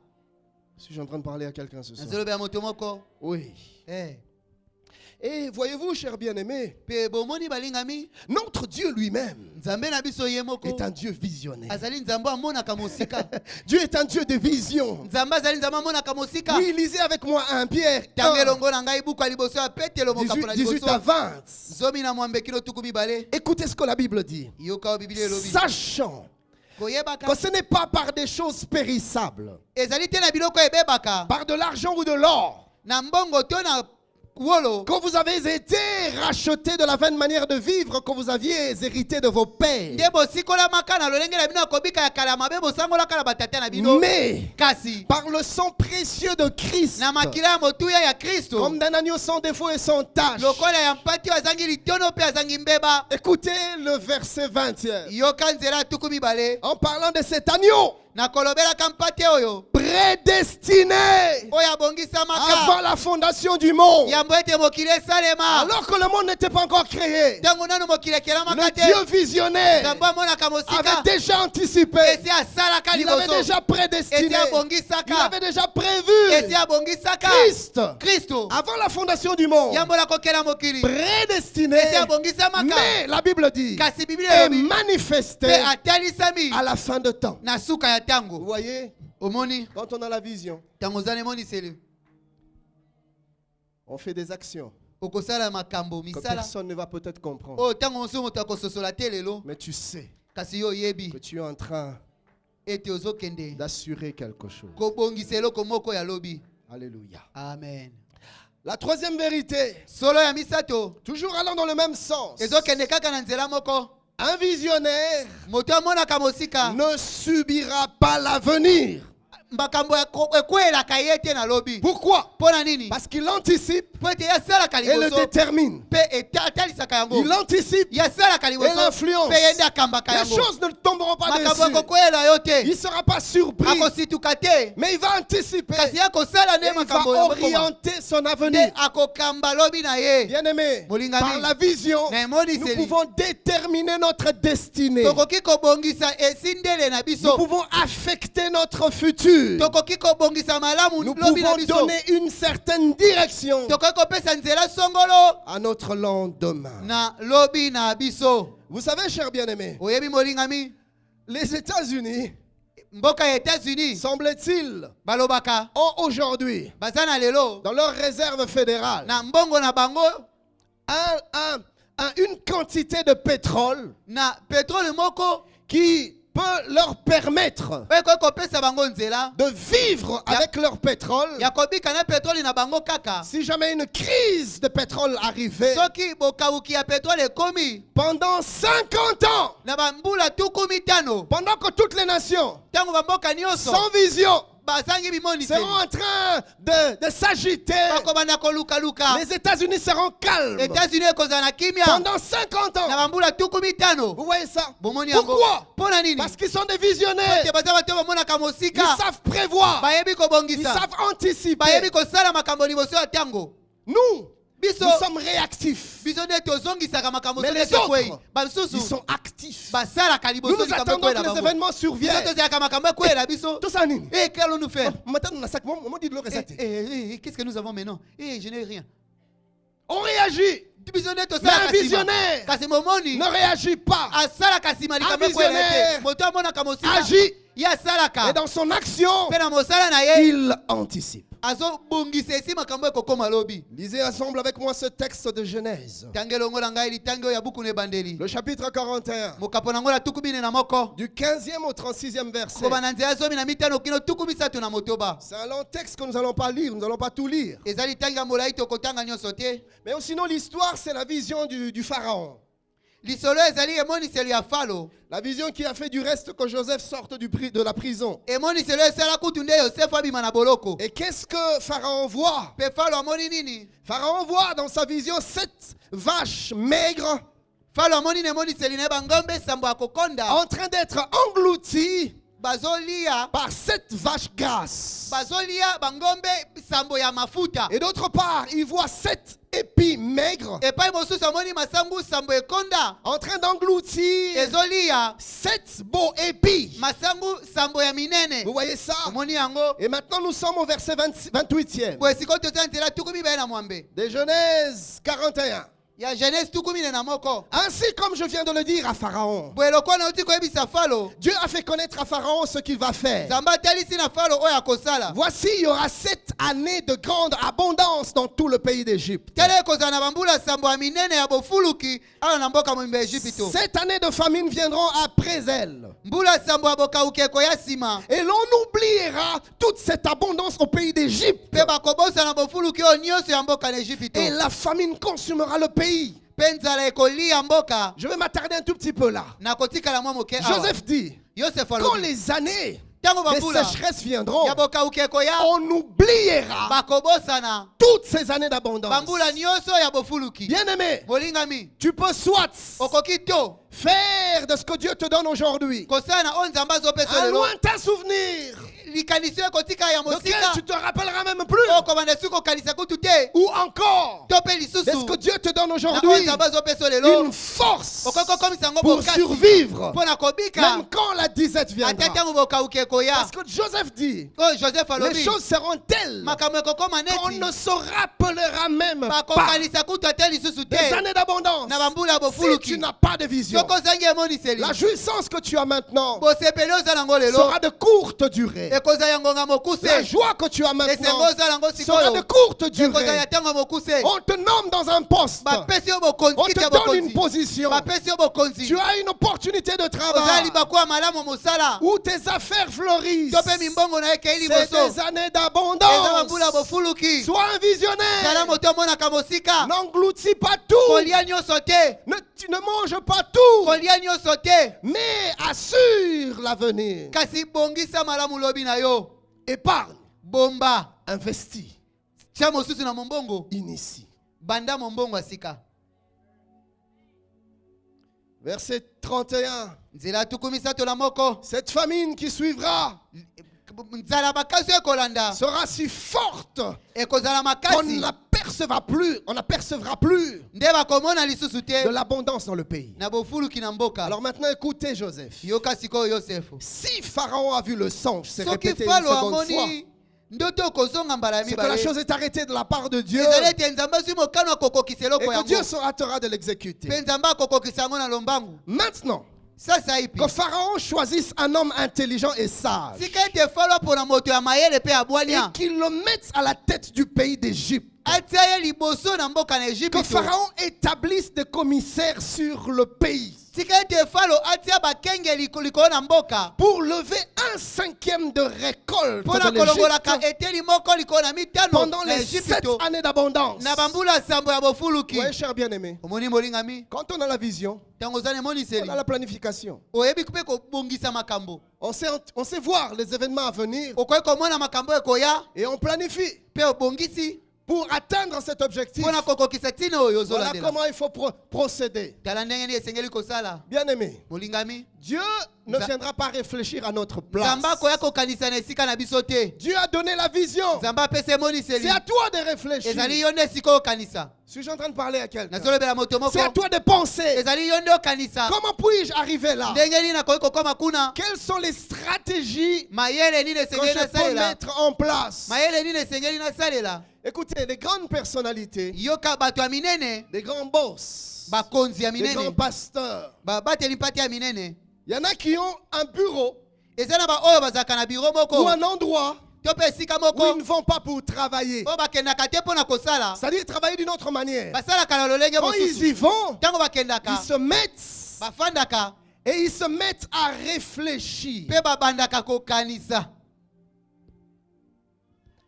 Je suis en train de parler à quelqu'un ce soir. nazoloba ya moto moko. Oui. Eh, Et voyez-vous, cher bien-aimé, mpe bomoni balingami notre Dieu lui-même nzambe na biso ye moko est un Dieu visionnaire. azali nzambe amonaka mosika. Dieu est un Dieu de vision. nzambe azali nzambe amonaka mosika. Oui, lisez avec moi 1 Pierre ntango 1, elongo na ngai buku ya liboso ya petelo mokapo na 18 à liboso 20. zomi na mwambe kilo tuku mibale. Écoutez ce que la Bible dit. yoka o biblia elobi Sachant koyebaka que ce n'est pas par des choses périssables, ezali te na biloko ebebaka par de l'argent ou de l'or, na mbongo to na wolo que vous avez été rachetés de la vaine manière de vivre que vous aviez hérité de vos pères. nde bosikolamaka na lolenge na bino ya kobika ya kala mabe bosangolaka na batata na bino. Mais kasi par le sang précieux de Christ, na makila ya motuya ya kristo comme d'un agneau sans défaut et sans tache. lokola ya mpati oyo azangi litono mpe azangi mbeba. Écoutez le verset 20. yoka nzela ya tuku mibale En parlant de cet agneau nakolobelaka mpate oyo prédestiné oyo abongisamaka avant la fondation du monde, yambo ete mokili esalema alors que le monde n'était pas encore créé. ntango nanu mokili ekelamaka Le te Dieu visionnaire nzambe amonaka mosika avait déjà anticipé. esi asalaka Il avait liboso déjà esi prédestiné. Il abongisaka avait déjà prévu esi abongisaka Christ kristo avant la fondation du monde. yambola kokela mokili Prédestiné. esi abongisamaka Mais la Bible dit kasi biblia est elobi manifesté mpe atalisami à la fin de temps. na suka ya Vous ntango. voyez, omoni quand on a la vision, ntango oza na emoniseli on fait des actions. okosala makambo que misala personne ne va peut-être comprendre. o tango mosusu moto akososola te lelo Mais tu sais kasi yo oyebi que tu es en train ete ozokende d'assurer quelque chose. kobongisa eloko moko ya lobi. Alléluia. Amen. La troisième vérité, Solo ya misato toujours allant dans le même sens. ezokende kaka na nzela moko. Un visionnaire Moto amonaka mosika ne subira pas l'avenir. makambo ekwelaka ye te na lobi. Pourquoi? Mpo na nini? Parce qu'il anticipe Po ete yasalaka et le liboso détermine. mpe atalisaka yango. Il anticipe Yasalaka et liboso l'influence. mpe ye nde akambaka Les yango. choses ne tomberont pas Makambo dessus. ekokwela yo Il ne te sera pas surpris, akosituka te mais il va anticiper kasi akosala et nde il va makambo ya bokoma. orienter son Nde avenir. akokamba lobi na ye. Bien-aimé, Molingami. par la vision, Na nous emoniseli pouvons déterminer notre destinée. tokoki kobongisa esindele na Nous biso. pouvons affecter notre futur. Tokoki kobongisa malamu Nous lobi na pouvons biso. donner une certaine direction Tokoki kopesa nzela songolo à notre lendemain. na lobi na biso. Vous savez, chers bien-aimés, Oyebi molingami, les États-Unis, mboka ya États-Unis semble-t-il, balobaka ont aujourd'hui, baza na lelo dans leur réserve fédérale, na mbongo na bango une quantité de pétrole na petrole moko qui peut leur permettre ekoki kopesa bango nzela de vivre avec leur pétrole. ya kobika na petrole na bango kaka. Si jamais une crise de pétrole arrivait, Soki bokauki ya petrole ekomi pendant 50 ans, na bambula tuku mitano pendant que toutes les nations, ntango bamboka nyonso sans vision, bazangi bimoniseli seront en train de s'agiter, bakobanda kolukaluka, les États-Unis seront calmes. États-Unis ekozala na kimia Pendant 50 na ans. bambula tuku mitano. Vous voyez ça? Bomoni yango Pourquoi? mpo na nini? Parce qu'ils sont des visionnaires. Te baza bato bamonaka Ils mosika savent prévoir. bayebi Ils kobongisa savent anticiper. bayebi kosala makambo liboso ya ntango. Nous, Biso nous sommes réactifs. biso nde tozongisaka makambo Mais so les nde tokwei. autres, Bamisusu ils sont actifs. basalaka Nous liboso nous likambo attendons ekwela que les bango. événements Biso surviennent. tozalaka makambo ekwela biso. Tout ça, nini? Eh, qu'allons-nous faire? Maintenant, nous avons moment de le resetter. Qu'est-ce que nous avons maintenant? Je n'ai rien. On réagit. Biso nde Mais tosalaka un nsima. visionnaire Kasi momoni ne réagit pas. asalaka nsima likambo Un ekwela visionnaire te. Moto amonaka mosika agit. ye asalaka Et dans son action, mpe na mosala na ye il anticipe. azobongisa esi makambo ekokoma lobi. Lisez ensemble avec moi ce texte de Genèse. Tange elongo na ngai litangi oyo ya buku na ebandeli Le chapitre 41. mokapo nango na tuku mine na moko Du 15e au 36e verset. koba na nzela zomi na mitano kino tuku misato na motoba. C'est un long texte que nous n'allons pas lire, nous n'allons pas tout lire. Eza litangi ya molai tokotanga nyonso te. Mais sinon, l'histoire, c'est la vision du pharaon. Lisolo ezali emoniselo ya falo. La vision qui a fait du reste que Joseph sorte de la prison. Emoniselo esala kutu nde yosefu abima na boloko. Et qu'est-ce que Pharaon voit? Mpe falo amoni nini? Pharaon voit dans sa vision 7 vaches maigres Falo amoni na emoniseli na ye bangombe sambo ya kokonda en train d'être englouties bazolia par 7 vaches grasses. bazolia bangombe sambo ya mafuta. Et d'autre part, il voit 7 épis maigres Epai mosusu amoni masangu sambo ekonda en train d'engloutir ezolia 7 beaux épis. masangu sambo ya minene. Vous voyez ça? Omoni yango Et maintenant, nous sommes au verset 28e boye sikoyo toza nzela tuku mibale na mwambe de Genèse 41. ya Genèse tuku mine na moko. Ainsi comme je viens de le dire à Pharaon, Boye lokola nauti koyebisa falo Dieu a fait connaître à Pharaon ce qu'il va faire. nzambe atalisi na falo oyo akosala. Voici, il y aura 7 années de grande abondance dans tout le pays d'Égypte. tala ekozala na bambula sambo ya minene ya bofuluki awa na mboka mobimba ya Ejipito. 7 années de famine viendront après elles. mbula sambo ya bokauki ekoya nsima Et l'on oubliera toute cette abondance au pays d'Égypte. mpe bakobosa na bofuluki oyo nyonso ya mboka na Ejipito. Et la famine consumera le pays. mpe nzala ekolia mboka. Je vais m'attarder un tout petit peu là. na kotikala mwa moke awa. Joseph dit, Yosefu quand alobi les années ntango des bambula sécheresses viendront, ya bokauki ekoya on oubliera bakobosana toutes ces années d'abondance. bambula nyonso ya bofuluki. Bien-aimé, molingami tu peux soit okoki to faire de ce que Dieu te donne aujourd'hui kosala na oyo nzambe azopesa un lelo lointain souvenir likanisi ekotika ya lequel mosika tu te rappelleras même plus, okobanda soki kokanisa kutu te ou encore to mpe de ce lisusu que Dieu te donne na oyo aujourd'hui, nzambe azopesa lelo une force okoki kokomisa yango pour bokasi survivre, mpo na kobika même quand la disette ata viendra. ntango bokauki ekoya. Parce que Joseph dit, oyo joseph les alobi choses seront telles makambo ekokoma qu'on neti ne se rappellera même pas bakokanisa kutu ate lisusu des te années d'abondance na bambula ya si tu bofuluki n'as pas de vision. soki ozangi emoniseli la jouissance que tu as maintenant bosepeli oza nango lelo sera de courte durée. ekozala ya ngonga La mokuse joie que tu as esengo maintenant ozala yango sera de sikoyo courte ekozala durée. ya ntango mokuse On te nomme dans un poste. bapesi yo bokonzi On kiti te ya donne une bokonzi position. bapesi yo bokonzi Tu as une opportunité de ozali travail bakuwa malamu mosala où tes affaires fleurissent. to mpe mimbongo na ye ekei C'est liboso des années eza d'abondance. bambula bofuluki Sois un zala visionnaire. moto omonaka mosika N'engloutis pas tout. kolia nyonso te Tu ne manges pas tout. kolia nyonso te Mais assure l'avenir. kasi bongisa malamu lobi na yo Épargne. bomba Investis. tia mosusu na mombongo Initie. banda mombongo ya sika. Verset 31. Nzela tuku misato na moko Cette famine qui suivra nzala makasi ekolanda sera si forte ekozala qu'on makasi n'apercevra plus, on n'apercevra plus nde bakomona lisusu te de l'abondance dans le pays. na bofuluki na mboka. Alors maintenant écoutez Joseph. yoka sikoyo Yosefu Si Pharaon a vu le songe, c'est soki répété une falo seconde fois, amoni ndoto okozonga mbala ya c'est que la mibale chose est arrêtée de la part de Dieu ezali ete nzambe azwi mokano akokokisa et eloko que yango Dieu se hâtera de l'exécuter. mpe nzambe akokokisa yango na lombangu. Maintenant, Sasa ipi que Pharaon choisisse un homme intelligent et sage sika ete falo mpona moto ya mayele mpe ya et bwania qu'il le mette à la tête du pays d'Égypte. atia ye liboso na mboka na Que Egypte. Pharaon établisse des commissaires sur le pays tika ete falo atia bakengeli likolo na mboka pour lever 1/5 de récolte mpona de kolongolaka l'Égypte eteli moko likolo na mitano pendant na les 7 Egypte années d'abondance. na bambula sambo ya bofuluki. Oui, cher bien-aimé. omoni molingami Quand on a la vision, ntango oza na on emoniseli a la planification. oyebi mpe kobongisa makambo On sait voir les événements à venir okoki komona makambo ekoya et on planifie mpe obongisi pour atteindre cet objectif. mpona kokokisa ntina oyo Voilà ozolandela. comment il faut procéder. tala ndenge nini esengeli kosala. Bien-aimé, molingami Dieu ne viendra pas réfléchir à notre place. nzambe akoya kokanisa na esika na biso te. Dieu a donné la vision. nzambe apesa emoniseli C'est à toi de réfléchir. ezali yo nde sika okanisa. Suis-je en train de parler à quelqu'un? nazolobela moto moko C'est à toi de penser. ezali yo nde okanisa Comment puis-je arriver là? ndenge nini nakoki kokoma kuna. Quelles sont les stratégies mayele nini que esengeli je peux nasalela mettre en place? mayele nini esengeli nasalela. Écoutez, les grandes personnalités, yoka bato ya minene les grands boss, bakonzi ya les grands minene pasteurs, babateli mpate ya minene il y en a qui ont un bureau eza na baoyo bazalaka na biro ou moko un endroit to mpe esika où ils moko ne vont pas pour travailler. oyo bakendaka te mpo na kosala C'est-à-dire travailler d'une autre manière. basalaka na lolenge Quand ils mosusu y vont, ntango bakendaka ils se mettent bafandaka et ils se mettent à réfléchir, mpe babandaka kokanisa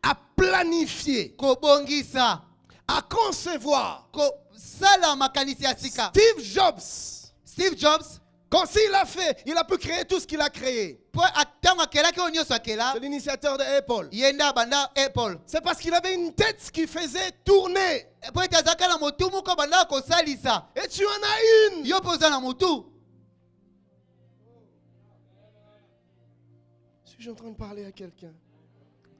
à planifier, kobongisa à concevoir. kosala makanisi ya sika. Steve Jobs, Steve Jobs quand il a fait, il a pu créer tout ce qu'il a créé. mpo ntango akelaki oyo nyonso akela C'est l'initiateur de Apple. ye nde abanda Apple C'est parce qu'il avait une tête qui faisait tourner. mpo ete azalaka na motu moko abandaka kosalisa. Et tu en as une. yo mpe oza na motu. Suis-je en train de parler à quelqu'un?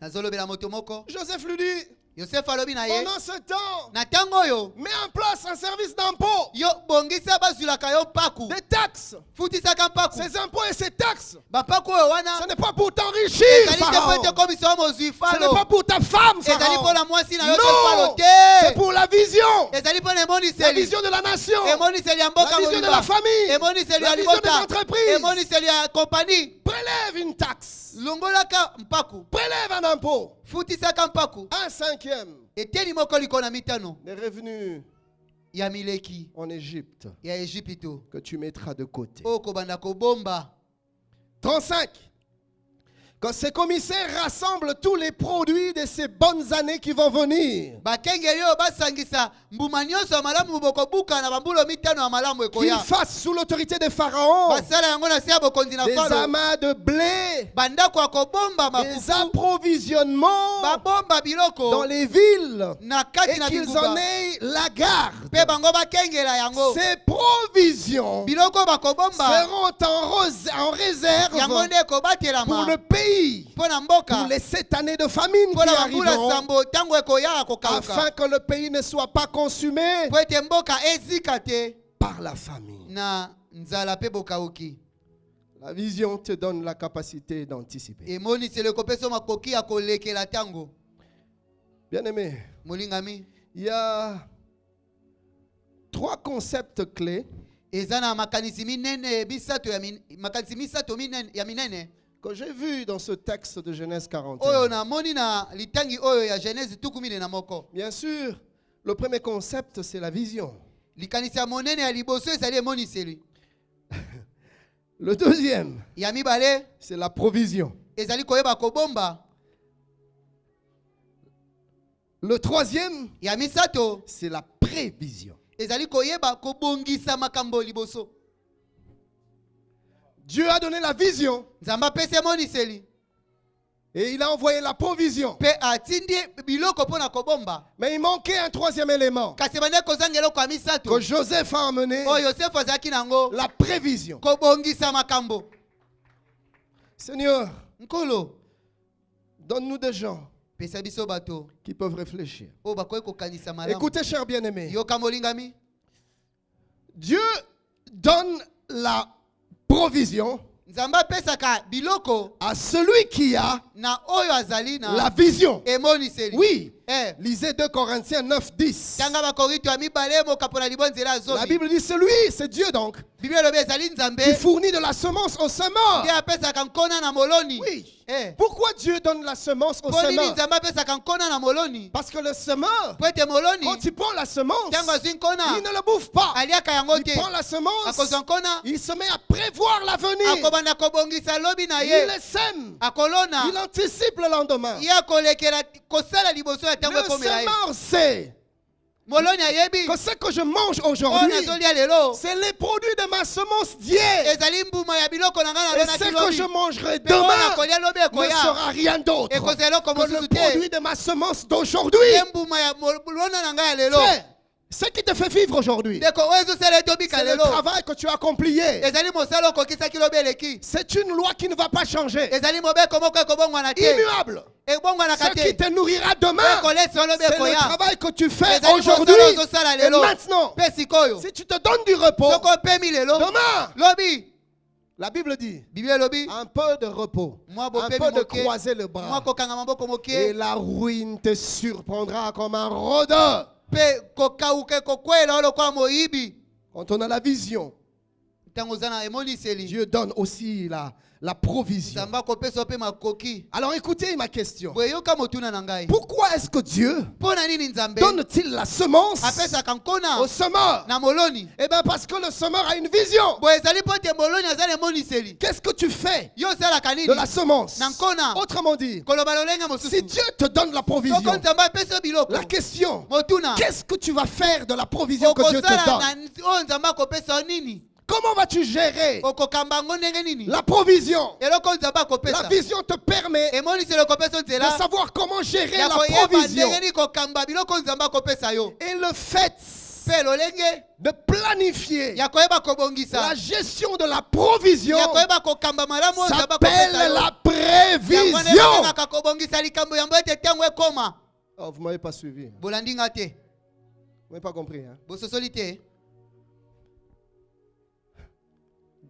nazolobela moto moko. Joseph lui dit, yosefu alobi na ye pendant ce temps, na ntango oyo mets en place un service d'impôt, yo bongisa bazwilaka yo mpaku des taxes. futisaka mpaku Ces impôts et ces taxes, bampaku oyo ce wana n'est pas pour t'enrichir, ezali te mpo Pharaon. ete komisa yo mozwi Ce n'est falo pas pour ta femme, ezali Pharaon. mpo na mwasi na yo te Non, falo c'est te pour la vision. ezali mpo na La emoniseli vision de la nation. emoniseli ya mboka La vision de mobimba la famille. emoniseli La ya vision des libota entreprises. emoniseli ya kompani. Prélève une taxe. longolaka mpaku Prélève un impôt. futisaka mpaku 1/5 eteni moko likolo na mitano des revenus ya mileki en Égypte ya Ejipito que tu mettras de côté. oyo kobanda kobomba. 35. Que ces commissaires rassemblent tous les produits de ces bonnes années qui vont venir. bakengeli oyo basangisa mbuma nyonso ya malamu bokobuka na bambulo mitano ya malamu Qu'ils ekoya fassent sous l'autorité des pharaons basala yango na se ya bokonzi na des falo amas de blé, bandako ya kobomba des mafufu approvisionnements babomba dans biloko les villes na et kati na qu'ils en bibuba aient la garde. mpe bango bakengela yango Ces provisions biloko oyo bakobomba seront en réserve yango nde pour ekobatelama le pays, mpo na mboka pour les 7 années de famine mpo qui na bambula arriveront, sambo ntango ekoya kokauka afin que le pays ne soit pas consumé mpo ete mboka ezika te par la famine. na nzala mpe bokauki. La vision te donne la capacité d'anticiper. emoniseli ekopesa makoki ya kolekela ntango. Bien-aimé, molingami il y a 3 concepts clés ezana makanisi minene bisato ya makanisi misato ya minene que j'ai vu dans ce texte de Genèse 41. oyo na moni na litangi oyo ya Genèse tukumine na moko. Bien sûr, le premier concept, c'est la vision. Likanisi ya monene ya liboso ezali emoniseli. Le deuxième, ya mibale c'est la provision. ezali koyeba kobomba. Le troisième, ya misato c'est la prévision. ezali koyeba kobongisa makambo liboso. Dieu a donné la vision Nzamba pese emoniseli et il a envoyé la provision. pe atindi biloko pona kobomba. Mais il manquait un troisième élément Kasi bande kozanga eloko ya que misato Joseph a emmené, oyo Yosefu azalaki nango la prévision. kobongisa makambo. Seigneur, Nkolo donne-nous des gens pesa biso bato qui peuvent réfléchir. oyo bakoki kokanisa malamu. Écoutez, chers bien-aimés, yoka molingami, Dieu donne la provision Nzamba apesaka biloko à celui qui a na oyo azali na la vision. emoniseli. Oui, lisez 2 Corinthiens 9, 10. tanga bakorinto ya mibale mokapo na libwa nzela La azobi. Bible dit celui, c'est Dieu donc, Biblia elobi ezali Nzambe qui fournit de la semence au semeur. nde apesaka nkona na moloni. Oui. Pourquoi Dieu donne la semence au Mpo nini semeur? Nzambe apesaka nkona na moloni? Parce que le semeur, Po ete moloni quand il prend la semence, ntango azwi nkona il ne le bouffe pas. aliaka yango Il te. prend la semence, Akozwa nkona il se met à prévoir l'avenir. akobanda kobongisa lobi na Il ye, le sème. akolona Il anticipe le lendemain. ye akolekela kosala liboso ya ntango Le ekomela ye. semeur sait Moloni ayebi que ce que je mange oyo aujourd'hui, nazolia lelo c'est les produits de ma semence d'hier. ezali mbuma ya biloko na ngai Et nalonaki ce que lobi. je mangerai Pe oyo demain nakolia lobi ne ekoya sera rien d'autre ekozala eloko que le mosusu te produit de ma semence d'aujourd'hui. ye mbuma ya molona na ngai ya lelo. Frère, ce qui te fait vivre aujourd'hui, ndeko oyo ezosala ete obika c'est le lelo travail que tu as accompli hier. ezali mosala okokisaki lobi eleki. C'est une loi qui ne va pas changer. ezali mobeko moko ekobongwana te Immuable. ebongwanaka Ce qui te te nourrira demain, ekolesa lobi c'est le ekoya travail que tu fais ezali aujourd'hui mosala ozosala et lelo maintenant. mpe sikoyo Si tu te donnes du repos, soko opemi lelo demain, lobi la Bible dit, biblia elobi un peu de repos, mwa un bopemi peu de moke croiser le mwa bras, kokanga maboko et moke la ruine te surprendra comme un rôdeur. mpe kokauka ekokwela oyo lokola moyibi. Quand on a la vision, ntango oza na emoniseli Dieu donne aussi la provision. nzambe akopesa mpe makoki. Alors écoutez ma question. boye yoka motuna na ngai Pourquoi est-ce que Dieu mpo na nini nzambe donne-t-il la semence apesaka au nkona semeur? na moloni? Eh bien parce que le semeur a une vision. boye ezali mpo ete moloni aza na emoniseli. Qu'est-ce que tu fais yo osalaka nini de la semence? na nkona? Autrement dit, koloba lolenge si mosusu Dieu te donne la soko provision, nzambe apesi yo biloko la question, motuna qu'est-ce que tu vas faire de la provision que Dieu te okosala donne? na oyo nzambe akopesa yo nini? Comment vas-tu gérer okokamba yango ndenge nini? la provision? eloko oyo nzambe La akopesa vision te permet emoniseli ekopesa yo de nzela savoir comment gérer ya la koyeba provision ndenge nini kokamba biloko oyo nzambe akopesa yo, et le fait mpe lolenge de planifier ya koyeba la kobongisa gestion de la provision ya koyeba kokamba malamu oyo nzambe akopesa s'appelle yo. la yango nde prévision. babengaka kobongisa likambo yango ete ntango ekoma. Oh, vous ne m'avez pas suivi. Vous bolandi nga te, n'avez pas compris. Hein? bososoli te.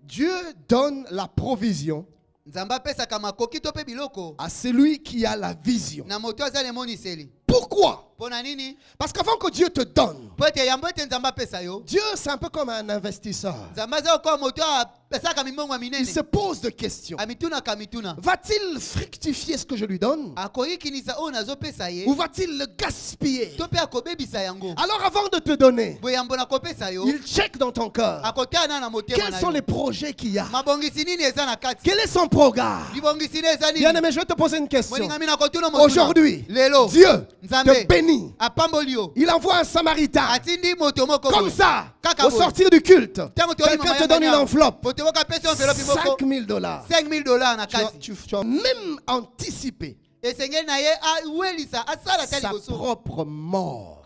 Dieu donne la provision nzambe apesaka makoki to mpe biloko à celui qui a la vision. na moto aza na emoniseli. Pourquoi? mpo na nini? Parce qu'avant que Dieu te donne, mpo ete yambo ete nzambe apesa yo, Dieu c'est un peu comme un investisseur. nzambe aza kokoa moto apesaka mimbongo ya Il minene, se pose des questions. amitunaka mituna. Va-t-il fructifier ce que je lui donne akoyikinisa oyo nazopesa ye ou va-t-il le gaspiller? to mpe akobebisa yango? Alors avant de te donner, boye yambo nakopesa yo il check dans ton cœur. akotala na motema Quels na sont yo les projets qu'il y a? mabongisi nini eza na kati, Quel est son programme? libongisi nini eza nini. Bien aimé, je vais te poser une question. molingami nakotuna motuna Aujourd'hui, lelo Dieu te nzambe bénit. apamboli yo, Il envoie un samaritain. atindi moto moko Comme boye. ça, Kaka au boye. sortir du culte, Ntango toyoli quelqu'un mama te donne une yanga enveloppe. moto moko apesi yo enveloppe moko 5 000 $. 5 000 na Tu as, kati. tu as même anticipé esengeli na ye awelisa asala ta sa liboso propre mort.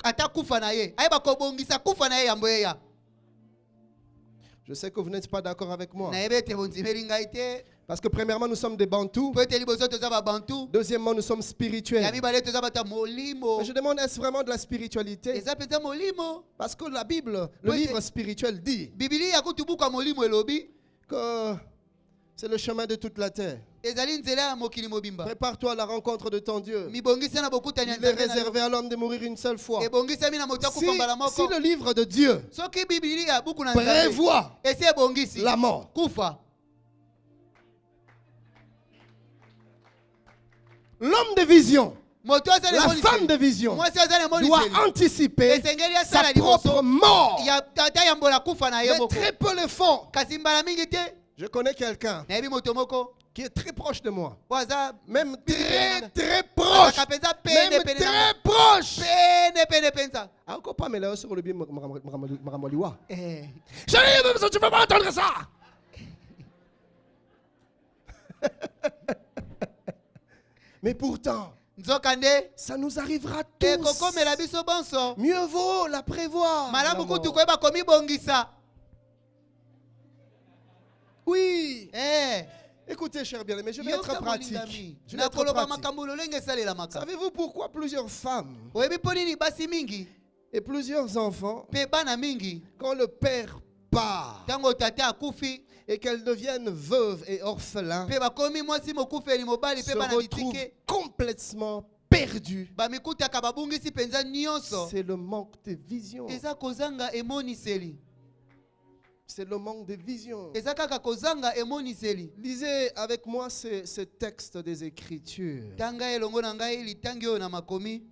ata kufa na ye ayeba kobongisa kufa na ye yambo eya. Je sais que vous n'êtes pas d'accord avec moi. nayebi ete bondimeli ngai te, Parce que premièrement, nous sommes des bantous. mpo ete liboso toza babantu, Deuxièmement, nous sommes ya spirituels. mibale toza bato ya molimo. Mais je demande, est-ce vraiment de la spiritualité? eza mpenza molimo. Parce que la Bible, le Oui, livre spirituel dit bibili ya kutu buku ya molimo elobi que C'est le chemin de toute la terre. ezali nzela ya mokili mobimba. Prépare-toi à la rencontre de ton Dieu. Mibongisa na bokutani ya Il est Nzambe na yo. réservé à l'homme de mourir une seule fois. Ebongisami na moto akufa mbala Si moko. le livre de Dieu Soki Biblia buku na Nzambe prévoit esi ebongisi la mort, kufa, l'homme de vision, moto azali la emonisi. femme de vision Mwasi azali emonisi. doit anticiper Esengeli sa asala propre liboso mort. ya tata ya mbola kufa na ye Mais moko. très peu le font. Kasi mbala mingi te Je connais quelqu'un nayebi moto moko qui est très proche de moi. po aza Même très proche. azaka mpenza pene Même pene na très proche. pene penza. Encore pas, mais là, sur le bien, Maramoliwa. Eh. Chérie, tu peux pas entendre ça. Mais pourtant, Nzokande ça nous arrivera ekokomela tous. biso bonso. Mieux vaut la prévoir. la Malamu mort. kutu koyeba komibongisa. Oui. Eh. Écoutez, cher bien-aimé, je vais être Yoka pratique. molingami. Je vais être Nakoloba pratique. makambo lolenge esalela makambo. Savez-vous pourquoi plusieurs femmes Oyebi mpo nini basi mingi et plusieurs enfants, mpe bana mingi quand le père part ntango tata akufi et qu'elles deviennent veuves et orphelins, mpe bakomi mwasi mokufeli mobali se mpe bana retrouvent bitike complètement perdus. bamikutaka babungisi mpenza nyonso. C'est le manque de vision. Eza kozanga emoniseli. C'est le manque de vision. Eza kaka kozanga emoniseli. Lisez avec moi ce texte des Écritures. Tanga elongo na ngai litangi oyo na makomi.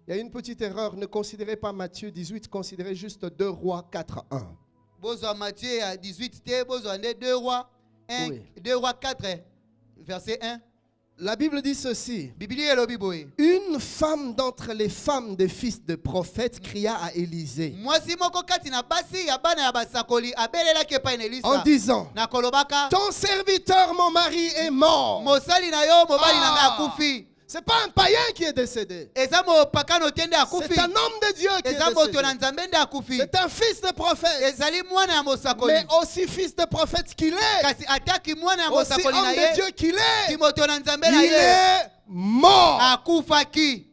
Il y a une petite erreur. Ne considérez pas Matthieu 18, considérez juste 2 Rois 4, 1. Bozwa Matthieu ya 18 te, bozwa nde 2 rois 1, Oui. 2 rois 4 verset 1. La Bible dit ceci. Biblia elobi boye. Une femme d'entre les femmes des fils de prophètes cria à Élisée Mwasi moko kati na basi ya bana ya basakoli abelelaki epai na en Elisa. disant, Na kolobaka ton serviteur, mon mari, est mort. mosali na yo mobali na ngai Ah. akufi. C'est pas un païen qui est décédé. Eza mopakano te nde akufi. C'est un homme de Dieu qui est Eza moto décédé. na Nzambe nde akufi. C'est un fils de prophète. Ezali mwana ya mosakoli. Mais aussi fils de prophète qu'il est, Kasi ataki mwana ya aussi mosakoli na homme de ye. Dieu qu'il est, Ki moto na Nzambe na il ye. est mort. Akufaki.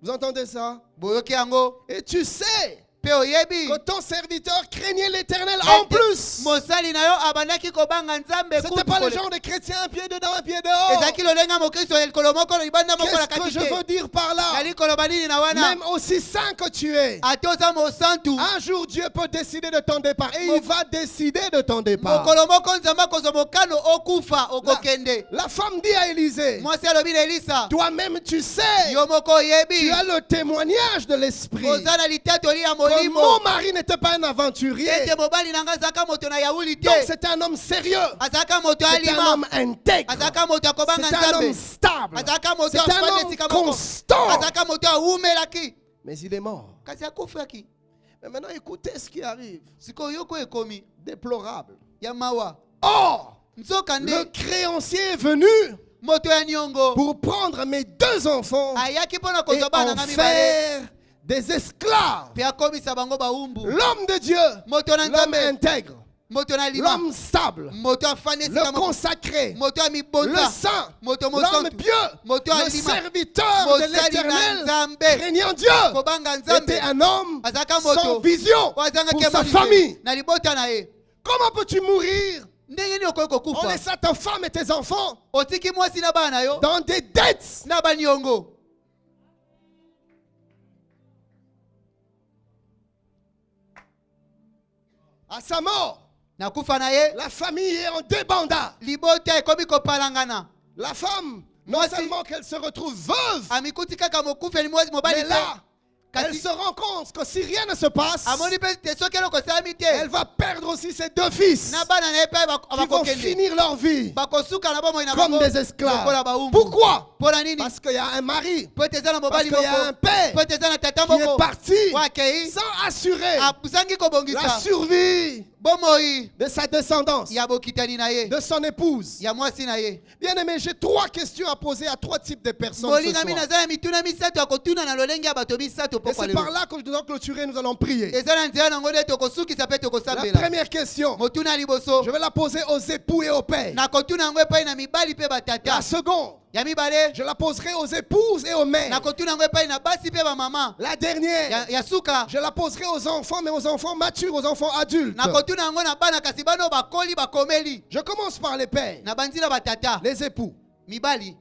Vous entendez ça? Boyoki yango. Et tu sais Pe oyebi. que ton serviteur craignait l'Éternel en plus. Mosali na yo abandaki kobanga Nzambe C'était pas le genre de chrétien un pied dedans, un pied dehors. Ezaki lolenga mokristo ekolo moko libanda moko na Qu'est-ce que kati je te. veux dire par là? Nali koloba nini na wana. Même aussi saint que tu es, Ate oza mosantu. un jour Dieu peut décider de ton départ. Et il va décider de ton départ. Mokolo moko Nzambe akozwa mokano okufa okokende. La femme dit à Élisée, Mwasi alobi na Elisa. toi-même tu sais, Yo moko oyebi. tu as le témoignage de l'Esprit. Oza na litatoli ya Que molimo. mon mari n'était pas un aventurier. Ete mobali na nga azaka moto na yauli te. Donc c'est un homme sérieux. Azaka moto C'est un alima. homme intègre. Azaka moto akobanga C'est un homme Nzambe. stable. Azaka moto C'est un afandi homme esika moko. constant. Azaka moto awumelaki. Mais il est mort. Kasi akufaki. Mais maintenant écoutez ce qui arrive. Sikoyo yoko ekomi. Déplorable. Ya mawa. Or, Nzoka le nde créancier est venu moto ya niongo. pour prendre mes 2 enfants Ayaki mpona et kozwa bana en nga mibale. faire des esclaves. Pe akomisa bango baumbu. L'homme de Dieu, Moto na l'homme Nzambe. intègre, Moto na lima. l'homme stable, Moto afandi esika le moko. consacré, Moto ya le mibonza. saint, Moto l'homme mosantu. pieux, Moto le alima. serviteur de Mosali na l'Éternel, Nzambe. craignant Dieu, Kobanga Nzambe. était un homme Azaka sans moto. vision Wazanga pour ke sa monise. famille. Na libota na ye. Comment peux-tu mourir Ndenge nini okoki en kokufa? laissant ta femme et tes enfants Otiki mwasi na bana na yo. dans des dettes? Na baniongo. À sa mort, Na kufa na ye. la famille est en débandade. Libota ekomi kopalangana. La femme, non Mwasi. seulement qu'elle se retrouve veuve, Amikuti kaka mokufeli mwasi mobali mais te. là, elle Kasi se rend compte que si rien ne se passe, amoni pe te soki eloko esalami elle te. va perdre aussi ses 2 fils Na bana na ye pe qui vont bakokende. finir leur vie Bakosuka na bomoi na comme bango. des esclaves. Lokola baumbu. Pourquoi? Mpona nini? Parce qu'il y a un mari Po ete eza na Parce mobali qu'il y a un moko. père Po ete eza na tata qui est moko. parti Wakei. sans assurer Azangi la kobongisa. survie Bomoi. de sa descendance, Ya bokitani na ye. de son épouse. Ya mwasi na ye. Bien aimé, j'ai 3 questions à poser à 3 types de personnes ce molingami soir. naza na mituna misato ya kotuna na lolenge ya bato misato Et pokwa c'est lelo. par là que je dois clôturer, nous allons prier. eza na nzela nango nde tokosukisa mpe La tokosambela. première question, motuna ya liboso je vais la poser aux époux et aux pères. na kotuna yango epai na mibali mpe La batata. seconde, ya mibale je la poserai aux épouses et aux mères. nakotuna yango epai na basi mpe bamama La dernière, ya suka je la poserai aux enfants, mais aux enfants matures, aux enfants adultes. nakotuna yango na bana kasi bano bakoli bakomeli Je commence par les pères, na banzila batata les époux. mibali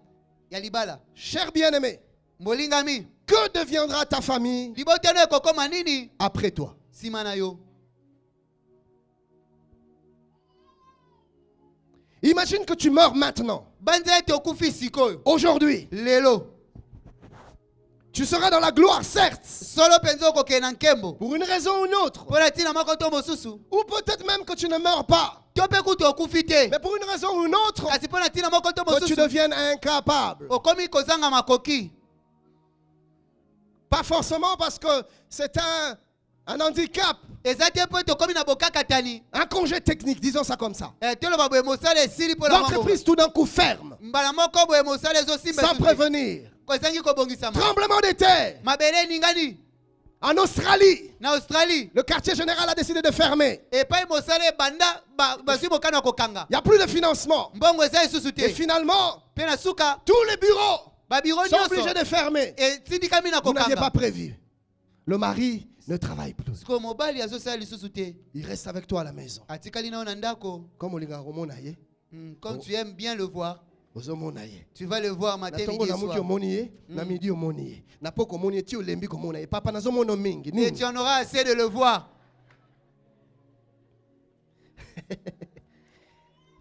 ya libala Cher bien-aimé, molingami que deviendra ta famille libotano ekokoma nini après toi? nsima na yo. Imagine que tu meurs maintenant, banza ete okufi sikoyo aujourd'hui. lelo Tu seras dans la gloire, certes, solo mpenza okokende na nkembo pour une raison ou une autre. mpo na ntina moko to mosusu Ou peut-être même que tu ne meurs pas, to mpe kutu okufi te mais pour une raison ou une autre, kasi mpo na ntina moko to que tu mosusu deviennes incapable. okomi kozanga makoki Pas forcément parce que c'est un handicap, eza te mpo ete okomi na bokakatani un congé technique, disons ça comme ça. toloba boye mosala esili mpo na bango L'entreprise tout d'un coup ferme, mbala moko boye mosala ezosimba sans prévenir. ezangi kobongisama Tremblement de terre. mabele eningani En Australie, na australie le quartier général a décidé de fermer. epai mosala ebanda bazwi mokano ya kokanga Il n'y a plus de financement. mbongo eza lisusu Et te finalement, mpe na suka tous les bureaux babiro sont obligés nyonso de fermer. etindikami na Vous n'aviez pas kokanga prévu. Le mari ne travaille plus. sikoyo mobali azosala lisusu te Il reste avec toi à la maison. atikali nao na ndako. Comme Olinga Romona ye, Comme tu aimes bien le voir, ozomona ye. tu vas le voir Na matin, tongo midi et na muki soir. omoni ye, na midi omoni ye. Na poko omoni ye ti olembi komona ye. Papa nazomona mingi. Et Nini? tu en auras assez de le voir.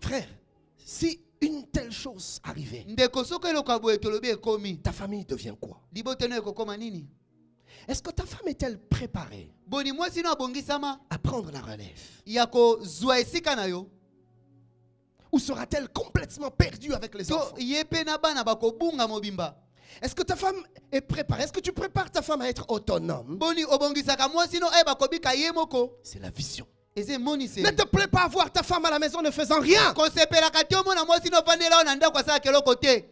Frère, si une telle chose arrivait, Ndeko soko eloko boye tolobi ekomi. ta famille devient quoi? Liboteno ekokoma nini? Est-ce que ta femme est-elle préparée Boni mwasi no abongisama à prendre la relève? ya kozwa esika na yo. Ou sera-t-elle complètement perdue avec les To enfants? ye pe na bana bakobunga mobimba. Est-ce que ta femme est préparée? Est-ce que tu prépares ta femme à être autonome? Boni obongisaka mwasi no bakobika ye moko. C'est la vision. Eze moni Ne se. te plaît pas à voir ta femme à la maison ne faisant rien. Kosepelaka te omona mwasi no vandela na ndako asala keloko te.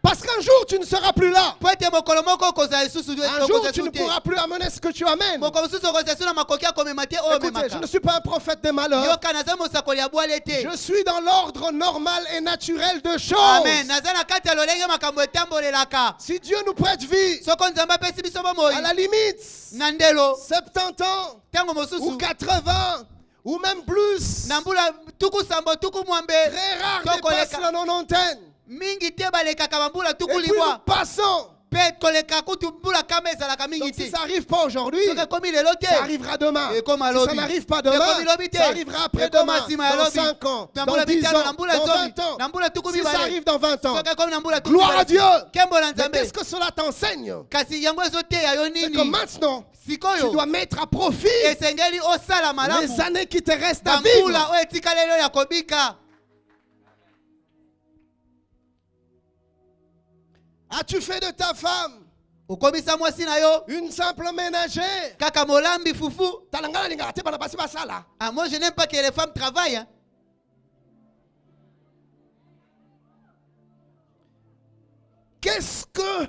Parce qu'un jour, tu ne seras plus là. Po ete mokolo moko kozala lisusu Un jour, tu ne pourras plus amener ce que tu amènes. mokolo mosusu okozala su na makoki akomema te oyo Écoutez, je memaka. ne suis pas un prophète des malheurs. Yoka naza mosakoli ya bwale te. Je suis dans l'ordre normal et naturel de choses. Amen. Naza na kati ya lolenge makambo etambolelaka. Si Dieu nous prête vie, Soko nzambe apesi biso à bomoi la limite, na ndelo 70 ans ntango ou mosusu 80 ou même plus, na mbula tuku sambo tuku mwambe très rare dépasse la nonantaine. mingi te balekaka bambula Et tuku puis nous libwa passons. mpe koleka kutu mbula kama ezalaka mingi Donc si te ça n'arrive pas aujourd'hui, soki ekomi lelo te ça arrivera demain. Et comme à Si ça lobby. n'arrive pas Et comme demain, il lobby te. ça arrivera Et après comme demain, à Sima dans lobby. 5 ans, Na dans mbula 10 bitano, ans, na mbula dans zomi. 20 ans. Na mbula tuku Si ça mibale. arrive dans 20 ans, soki ekomi na mbula tuku gloire à mibale. Dieu. Kembo na Mais nzambe qu'est-ce que cela t'enseigne? kasi yango ezoteya yo C'est que nini maintenant, tu sikoyo dois mettre à profit esengeli osala malamu les années qui te restent à vivre. bambula oyo etikaleli oyo ya kobika. As-tu fait de ta femme okomisa mwasi na yo une simple ménagère? kaka molambi fufu. Talangana lingaka te bana basi basala. Ah, moi je n'aime pas que les femmes travaillent hein. Qu'est-ce que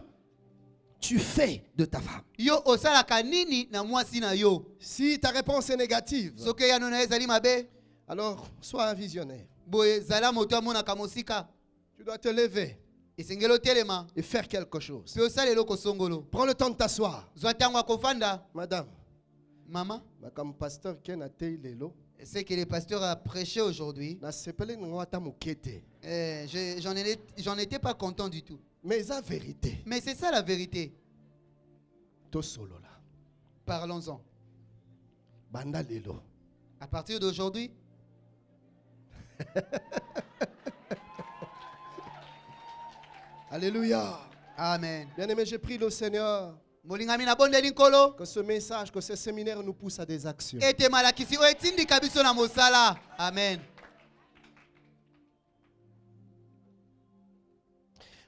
tu fais de ta femme? Yo osalaka nini na mwasi na yo Si ta réponse est négative, soki yano na ezali mabe alors sois un visionnaire. boye zala moto amonaka mosika Tu dois te lever esengeli otelema et faire quelque chose. mpe osala eloko songolo. Prends le temps de t'asseoir. Zwa ntango ya kofanda. Madame, Mama, comme pasteur Ken Atei Lelo, c'est que le pasteur a prêché aujourd'hui. na sepele ngwata mukete. J'en étais pas content du tout. Mais la vérité, Mais c'est ça la vérité. to solo là. Parlons-en. Banda Lelo. À partir d'aujourd'hui, Alléluia. Amen. Bien-aimé, j'ai prie le Seigneur Molingami na bondeli nkolo. que ce message, que ce séminaire nous pousse à des actions. Ete malakisi oyo etindika biso na mosala. Amen.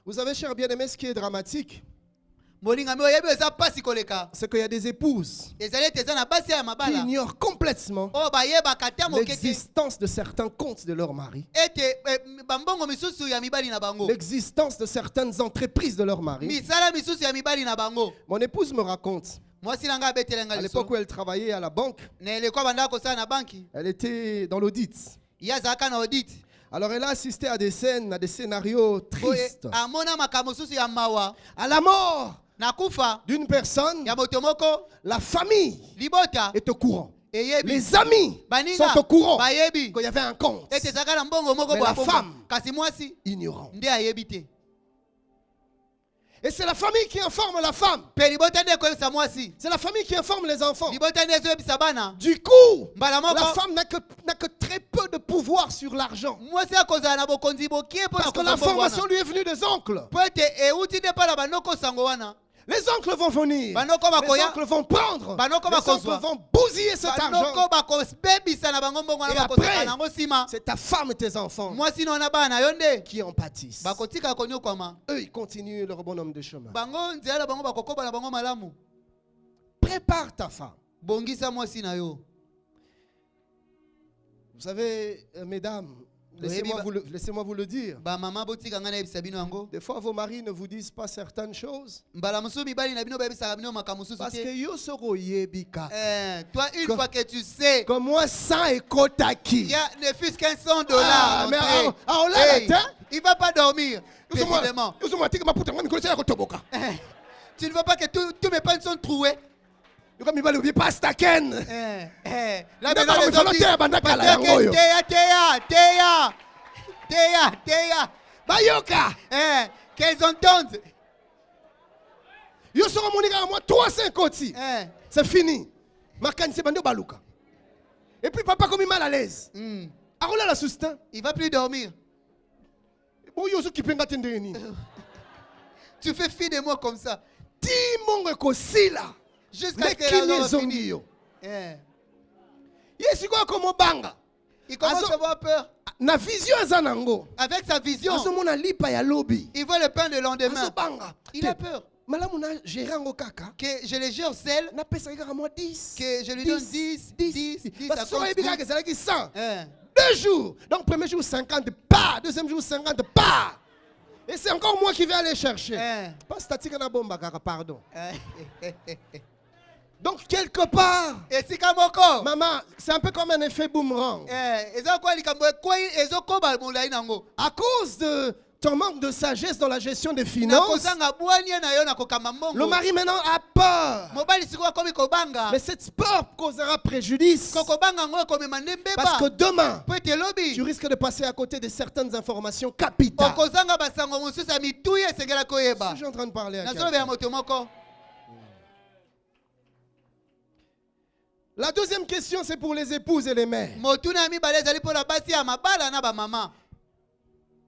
Vous savez, chers bien-aimés, ce qui est dramatique, Molingami oyebi eza pasi koleka. c'est qu'il y a des épouses Ezali ete eza na basi ya qui mabala. ignorent complètement Oyo bayebaka te moke te. l'existence de certains comptes de leur mari, Ete bambongo misusu ya mibali na bango. l'existence de certaines entreprises de leur mari. Misala misusu ya mibali na bango. Mon épouse me raconte, Mwasi nanga abetelenga à liso. l'époque où elle travaillait à la banque, Na eleko banda kosala na banki. elle était dans l'audit. Yazaka na audit. Alors elle a assisté à des scènes, à des scénarios tristes. amona makambo susu ya mawa À la mort nakufa d'une personne, ya moto moko la famille libota est au courant. eyebi Les amis baninga sont au courant bayebi qu'il y avait un compte. ete ezalaka na mbongo moko Mais la boya femme- bomba. Kasi mwasi Ignorant. nde ayebi te Et c'est la famille qui informe la femme. mpe libota nde ekoyebisa mwasi C'est la famille qui informe les enfants. libota nde ezoyebisa bana Du coup, mbala la moko femme n'a que très peu de pouvoir sur l'argent. mwasi akozala na bokonzi bokie mpo na Parce que kozwa mbongo wana l'information lui est venue des oncles. mpo ete euti nde mpa na banoko sango wana Les oncles vont venir. Banoko Les bakoya. oncles vont prendre. Banoko Les bakozwa. oncles vont bousiller cet banoko argent. bakobebisa na bango mbongo wana Et bakozala après, nango nsima c'est ta femme et tes enfants mwasi na bana na yo nde qui en pâtissent. bakotika konyokwama Eux, ils continuent leur bonhomme de chemin. bango nzela na bango bakokoba na bango malamu Prépare ta femme. bongisa mwasi na yo Vous savez, mesdames, laissez-moi vous le dire. bamama botika ngai nayebisa bino yango Des fois, vos maris ne vous disent pas certaines choses. mbala mosusu mibali na bino bayebisaka bino makambo mosusu Parce que te yo soro yebika. toi une Comme- fois que tu sais Comme moi, ça est kotaki. il y a ne fût-ce qu'un $100 mais entrée. on l'a Hey, la tête. il va pas dormir précisément tu ne veux pas que tous mes pains sont troués là Nde maintenant kaka les mifano hommes te disent ya bandaka la parce que yango oyo. teya Bayoka. qu'elles entendent Yo soro monika moi 350. C'est fini. Makanisi bando baluka. Et puis papa comme il mal à l'aise. Arola la sustain. il va plus dormir Bon yo so kipenga tendeni. tu fais fi de moi comme ça Ti mongo ko sila. jusqu'à ce que Lekini la ezongi yo. Eh. Yesi ko komo banga. Il commence Azo- à avoir peur. Na vision azanango. Avec sa vision, Azo mona lipa ya lobby. il voit le pain de lendemain. Azo banga. Il a peur Malamu na gérango kaka. que je le gère seul, Na pesa kaka moi 10. que je lui donne 10, 10, 10 à Parce que compte yebi kaka gouttes. ezalaki 100. 2 Eh. jours. Donc premier jour 50 pas, deuxième jour 50 pas. Et c'est encore moi qui vais aller chercher. Pas statique na bomba kaka, pardon. Donc quelque part, Et si kamoko, maman, c'est un peu comme un effet boomerang. eza kwa likambo ekwei ezokoba molai nango. À cause de ton manque de sagesse dans la gestion des finances, Nakozanga bwani na yo na kokamba le mbongo. mari maintenant a peur. Mobali sikoyo akomi kobanga. Mais cette peur causera préjudice. Kokobanga yango ekomema nde Parce que mbeba. demain, Po ete lobi. tu risques de passer à côté de certaines informations capitales. Okozanga basango mosusu ya mituya esengela koyeba. Je suis en train de parler à Nazolobela quelqu'un. moto moko. La deuxième question, c'est pour les épouses et les mères. Motuna ya mibale ezali mpona basi ya mabala na bamama.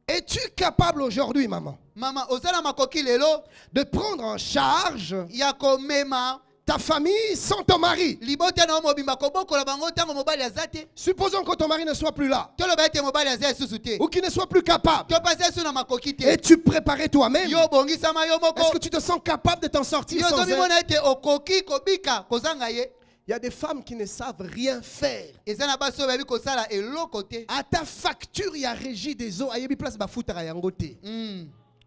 Es-tu capable aujourd'hui, maman, Mama, osala makoki lelo de prendre en charge ya komema ta famille sans ton mari? libota na yo mobimba kobokola bango ntango mobali aza te. Supposons que ton mari ne soit plus là Toloba ete mobali aza lisusu te. ou qu'il ne soit plus capable. Topasi esu na makoki te. Es-tu préparé toi-même? Yo bongisama yo Est-ce moko. que tu te sens capable de t'en sortir Yo sans elle? zomimona ete okoki kobika kozanga ye. Il y a des femmes qui ne savent rien faire. Eza na basi oyo bayebi kosala eloko te. À ta facture, il y a régie des eaux. Ayebi place bafutara yango te.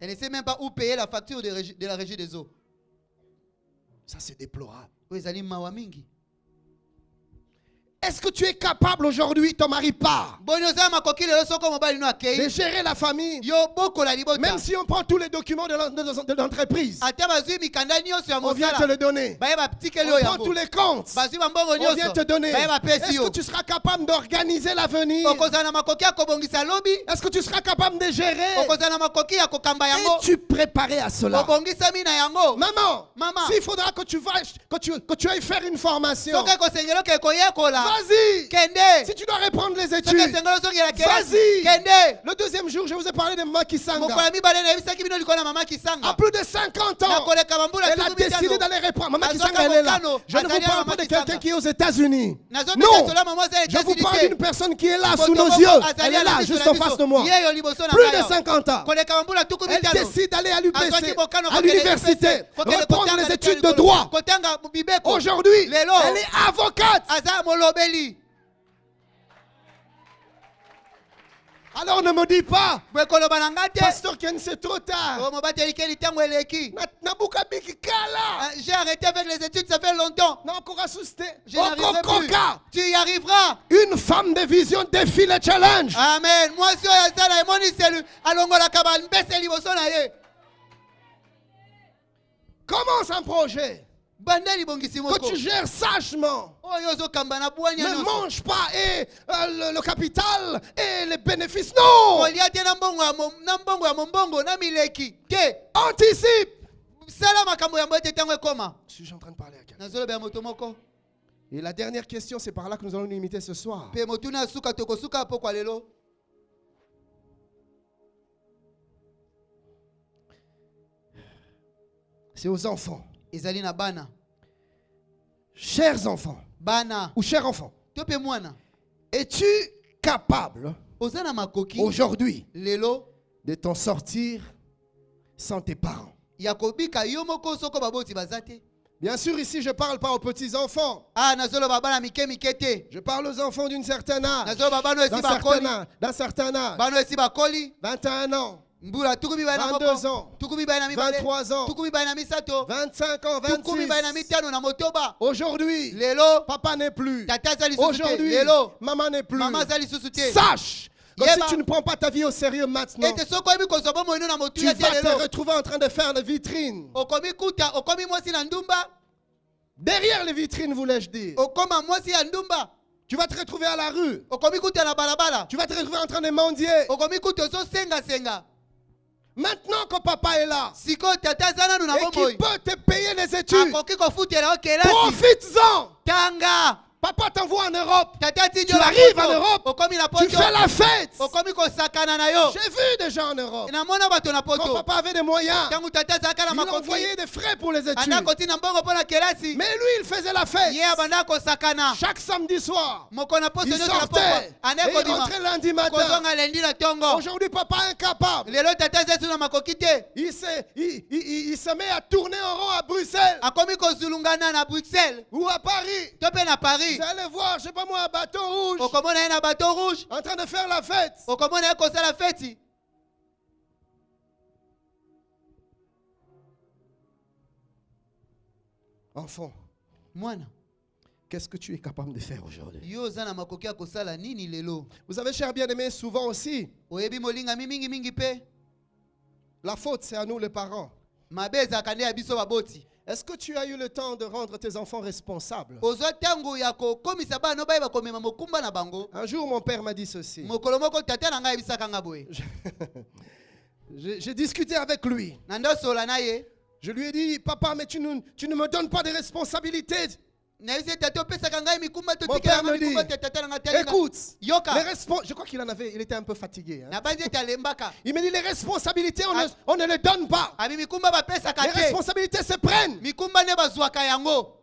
Elle ne sait même pas où payer la facture de la régie des eaux. Ça, c'est déplorable. Oyo ezali mawa mingi. Est-ce que tu es capable aujourd'hui, ton mari part, Boni ozala makoki lelo soko mobali no de akei. gérer la famille? Yo bokola libota. Même si on prend tous les documents de l'entreprise, Ata bazwi mikanda nyonso ya on vient te mosala. le donner. Baye batikeli On oyo prend yango. tous les comptes, Bazwi bambongo on vient nyonso. te donner. Baye bapesi Est-ce yo. que tu seras capable d'organiser l'avenir? Okozala na makoki ya kobongisa lobi. Est-ce que tu seras capable de gérer? Okozala na makoki ya kokamba yango. Es-tu préparé à cela? Obongisami na yango. Maman, Maman. s'il faudra que tu ailles faire une formation, Soki ekosengela oke koyekola. vas-y. Kende. Si tu dois reprendre les Soki études, esengela ozongela kelasi. vas-y. Kende. Le deuxième jour, je vous ai parlé de Mama Kisanga. Mokola mibale nayebisaki bino likolo na mama À Kisanga. plus de 50 ans, Nakoleka bambula elle a tuku décidé mitano. d'aller reprendre. Maman Azoka Kisanga, elle est là. mokano. Je ne vous Azali parle Mama pas de Kisanga. quelqu'un qui est aux États-Unis. Nazobika Non, sola mama za je vous États-Unis parle te. d'une personne qui est là Moto sous nos moko yeux. azali Elle est ala là, biso juste na en biso. face de moi. Ye yo liboso na Plus ngai de awa. 50 ans. Koleka bambula tuku Elle mitano. décide d'aller à l'UPC, Azwaki mokano à kokende l'université, UPC. Kokende reprendre kotanga les na études de likolo. droit. Kotanga bibeko. Aujourd'hui, Lelo. elle est avocate. Aza molobeli. Alors ne me dis pas, bwe koloba na nga te Pasteur Ken, c'est trop tard. o mobateli ke litango eleki. Nabuka biki kala. J'ai arrêté avec les études, ça fait longtemps. Non, encore assusté. Je n'arriverai plus. Tu y arriveras. Une femme de vision défie le challenge. Amen. Moi si oyo asala emoni selu alongolaka bambese liboso na ye. Commence un projet Bandeli bongisi que moko. tu gères sagement. Oyo ozokamba na bwanya Ne nyonso. mange pas et le capital et les bénéfices. Non. Kolia te na mbongo ya mombongo na mileki. Te. Anticipe. Sala makambo ya mbote tango ekoma. Suis-je en train de parler à quelqu'un? Nazoloba ya moto moko. Et la dernière question, c'est par là que nous allons nous limiter ce soir. Pe motuna suka tokosuka po kwa lelo. C'est aux enfants. Ezali na bana. Chers enfants Bana. ou chers enfants, Tope mwana. es-tu capable Ozana makoki. aujourd'hui Lelo. de t'en sortir sans tes parents? Yakobika yo moko soko baboti bazate. Bien sûr, ici, je ne parle pas aux petits-enfants. Ah nazoloba bana mike mikete. Je parle aux enfants d'un certain âge. Nazoloba bano esi bakoli. D'un certain âge. Bano esi bakoli. 21 ans, Mbula tukumi bana 22 moko. ans, Tukumi bana mibale. 23 ans, Tukumi bana misato. 25 ans, Tukumi bana 26. mitano na motoba. Aujourd'hui, Lelo. papa n'est plus. Tata zali susute. Aujourd'hui, Lelo. maman n'est plus. Mama zali susute. Sache que Yeba. si tu ne prends pas ta vie au sérieux maintenant, Ete soko ebi kosobo moino na motu tu ya vas te lelo. retrouver en train de faire les vitrines. Okomi kuta, okomi mwasi na ndumba. Derrière les vitrines, voulais-je dire. Okoma mwasi ya ndumba. Tu vas te retrouver à la rue. Okomi kuta na balabala. Tu vas te retrouver en train de mendier. Okomi kuta ozo senga senga. Maintenant que papa est là Siko tata zana nu na et bomboy. qu'il peut te payer les études, Akoki kofutela okelasi. profites-en. Tanga. Papa t'envoie en Europe. Tata Tu tinjo la arrives poto. en Europe. Okomi na Tu poto. fais la fête. Okomi kosakana na yo. J'ai vu des gens en Europe. Na mona bato na Quand poto. papa avait des moyens, Tangu tata zaka na il makoki. envoyait des frais pour les Anda études. koti na mbongo pona kelasi. Mais lui, il faisait la fête. Ye abanda kosakana. Chaque samedi soir, Moko na poto il nyoso na poko. sortait Ane et il kodima. rentrait lundi matin. Kozonga lendi na tongo. Aujourd'hui, papa est incapable. Lelo tata zetu na makoki te. Il se met à tourner en rond à Bruxelles Akomi kozulungana na Bruxelles. ou à Paris. Tope na Paris. Vous allez voir, je sais pas moi, un bateau rouge Okomona ye na bateau rouge. en train de faire la fête. Okomona ye kosala feti. Enfant, Mwana. qu'est-ce que tu es capable de faire aujourd'hui? Yo oza na makoki ya kosala nini lelo? Vous savez, chers bien-aimés, souvent aussi, Oyebi molinga mingi mingi pe. la faute, c'est à nous les parents. Mabe ezalaka nde ya biso baboti. Est-ce que tu as eu le temps de rendre tes enfants responsables? Ozwa ntango ya kokomisa bana bayeba komema mokumba na bango. Un jour, mon père m'a dit ceci. Mokolo moko tata na ngai ayebisaka nga boye. J'ai discuté avec lui. Na ndo osola na ye. Je lui ai dit, papa, mais tu ne me donnes pas de responsabilités. Nayebisi tata opesaka ngai mikumba Mon père me dit, mikumba te tata na ngai talinga. écoute, Yoka. je crois qu'il en avait, il était un peu fatigué. Hein. Na banzi ete alembaka. Il me dit, les responsabilités, on ne les donne pas. Abi mikumba bapesaka Les te. responsabilités se prennent. Mikumba nde bazwaka yango.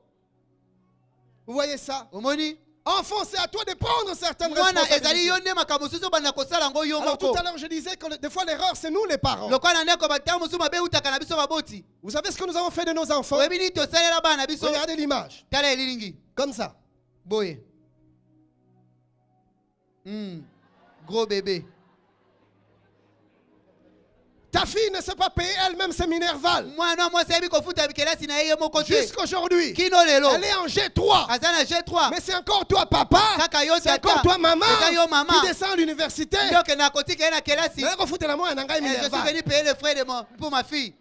Vous voyez ça? Omoni? Enfant, c'est à toi de prendre certaines Mwana ezali responsabilités. yo nde makambo susu banda kosala yango yo Alors tout moko. à l'heure, je disais que des fois l'erreur, c'est nous les parents. Lokola ndeko batango mosusu mabe utaka na biso baboti. Vous savez ce que nous avons fait de nos enfants? Oyebi nini tosalela bana na biso? Regardez l'image. Tala elilingi. Comme ça. Boye. Gros bébé. Ta fille ne sait pas payer elle-même ses minervales. Mwana mwasi ayebi kofuta bikelasi na ye moko te. Jusqu'aujourd'hui, Kino lelo. elle est en G3. Aza na G3. Mais c'est encore toi, papa. Kaka yo C'est tata. encore toi, maman. Eza yo mama. Qui descend à l'université. Ndio kena kotika ye na kelasi. Je Je suis venu payer les frais pour ma fille.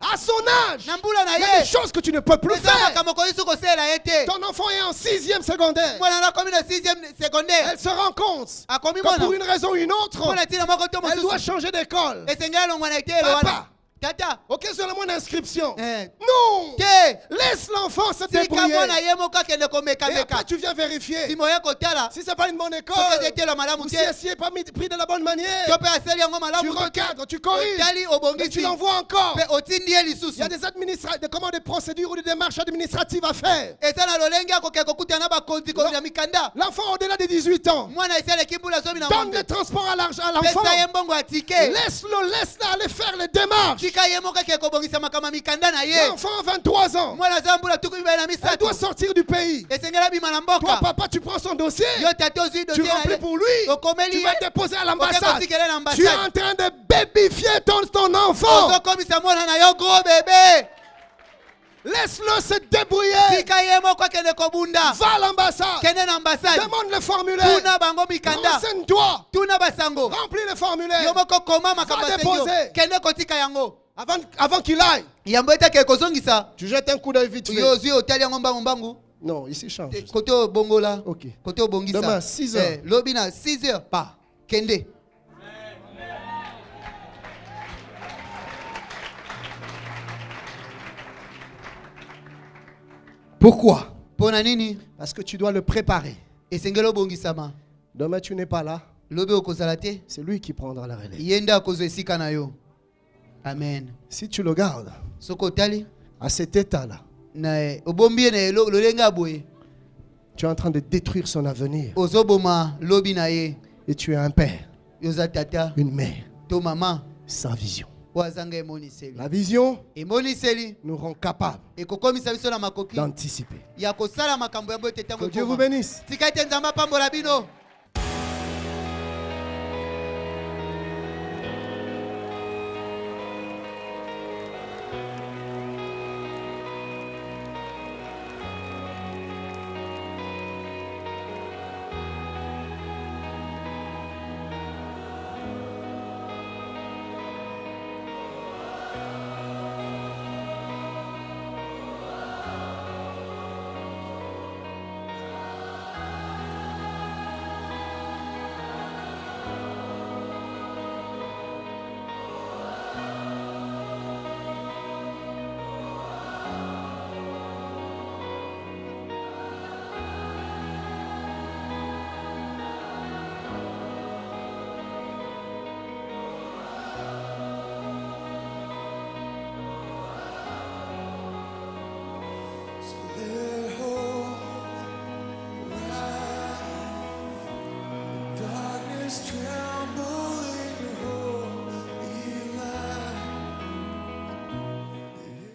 À son âge, Na mbula na il y a ye. des choses que tu ne peux plus Eza faire. makambo koyisu kosela ye te. Ton enfant est en 6e secondaire. Mwana na komi na 6e secondaire. Elle se rend compte Akomi que pour mwana. une raison ou une autre, Mwana tina moko to elle doit mosusu. changer d'école. Esengela longwa na etelo Papa. wana. Tata. Ok, seulement d'inscription. Eh. Non. Te. Laisse l'enfant se Tika débrouiller. mwana ye moko akende komeka Et après, meka. tu viens vérifier. Si moye kotala. Si c'est pas une bonne école, Soki etelo malamu ou si te. elle n'est pas pris de la bonne manière, To pe aseli yango tu malamu to te. recadres, tu corriges. Otali Et tu obongisi. l'envoies encore. Pe otindi ye Il lisusu. y a des procédures ou des démarches administratives à faire. Eza na lolenge akoke kokuta na bakonzi ya mikanda. L'enfant au-delà de 18 ans, Mwana esele kimbula zomi na donne mwambe. le transport à l'enfant. Pesa ye mbongo ya tike. Laisse-le aller faire les démarches. tika ye moko ke kobongisa makambo mikanda na ye. L'enfant a 23 ans. Mwana zambula tuku mibale na Elle misato. doit sortir du pays. Esengela bima na Toi, mboka. papa, tu prends son dossier. Yo tate ozwi Tu dossier remplis pour lui. Okomeli Tu ye. vas déposer à l'ambassade. Okekotikele na Tu es ambassade. en train de babyfier ton enfant. Ozokomisa mwana na yo gros bébé. Laisse-le se débrouiller. Tika ye moko akende kobunda. Va à l'ambassade. Kende na ambassade. Demande le formulaire. Tuna bango mikanda. Renseigne-toi. Tuna basango. Remplis le formulaire. Yo moko koma makambo Va déposer. Kende kotika yango. Avant qu'il aille, Yambo etake kozongisa. tu jettes un coup d'œil vite fait. Yo ozwi otali yango mbangu mbangu. Non, ici change. Kote obongola. Ok. Kote obongisa. Demain, 6 heures. Lobi na 6 heures. Pas. Kende. Pourquoi? Pona nini? Parce que tu dois le préparer. Esengelo bongisama. Demain, tu n'es pas là. Lobi okozala te. C'est lui qui prendra la relève. Yenda akozwa esika na yo. Amen. Si tu le gardes Soko otali à cet état-là, na obombi na lolenga boye. tu es en train de détruire son avenir. Ozoboma lobi na ye. Et tu es un père, Yoza tata une mère, to mama sans vision. wazanga emoniseli. La vision Emoniseli nous rend capables ekokomisa biso na makoki d'anticiper. ya kosala makambo ya boye tetango. Que Dieu vous bénisse. Tika ete nzamba pambola bino.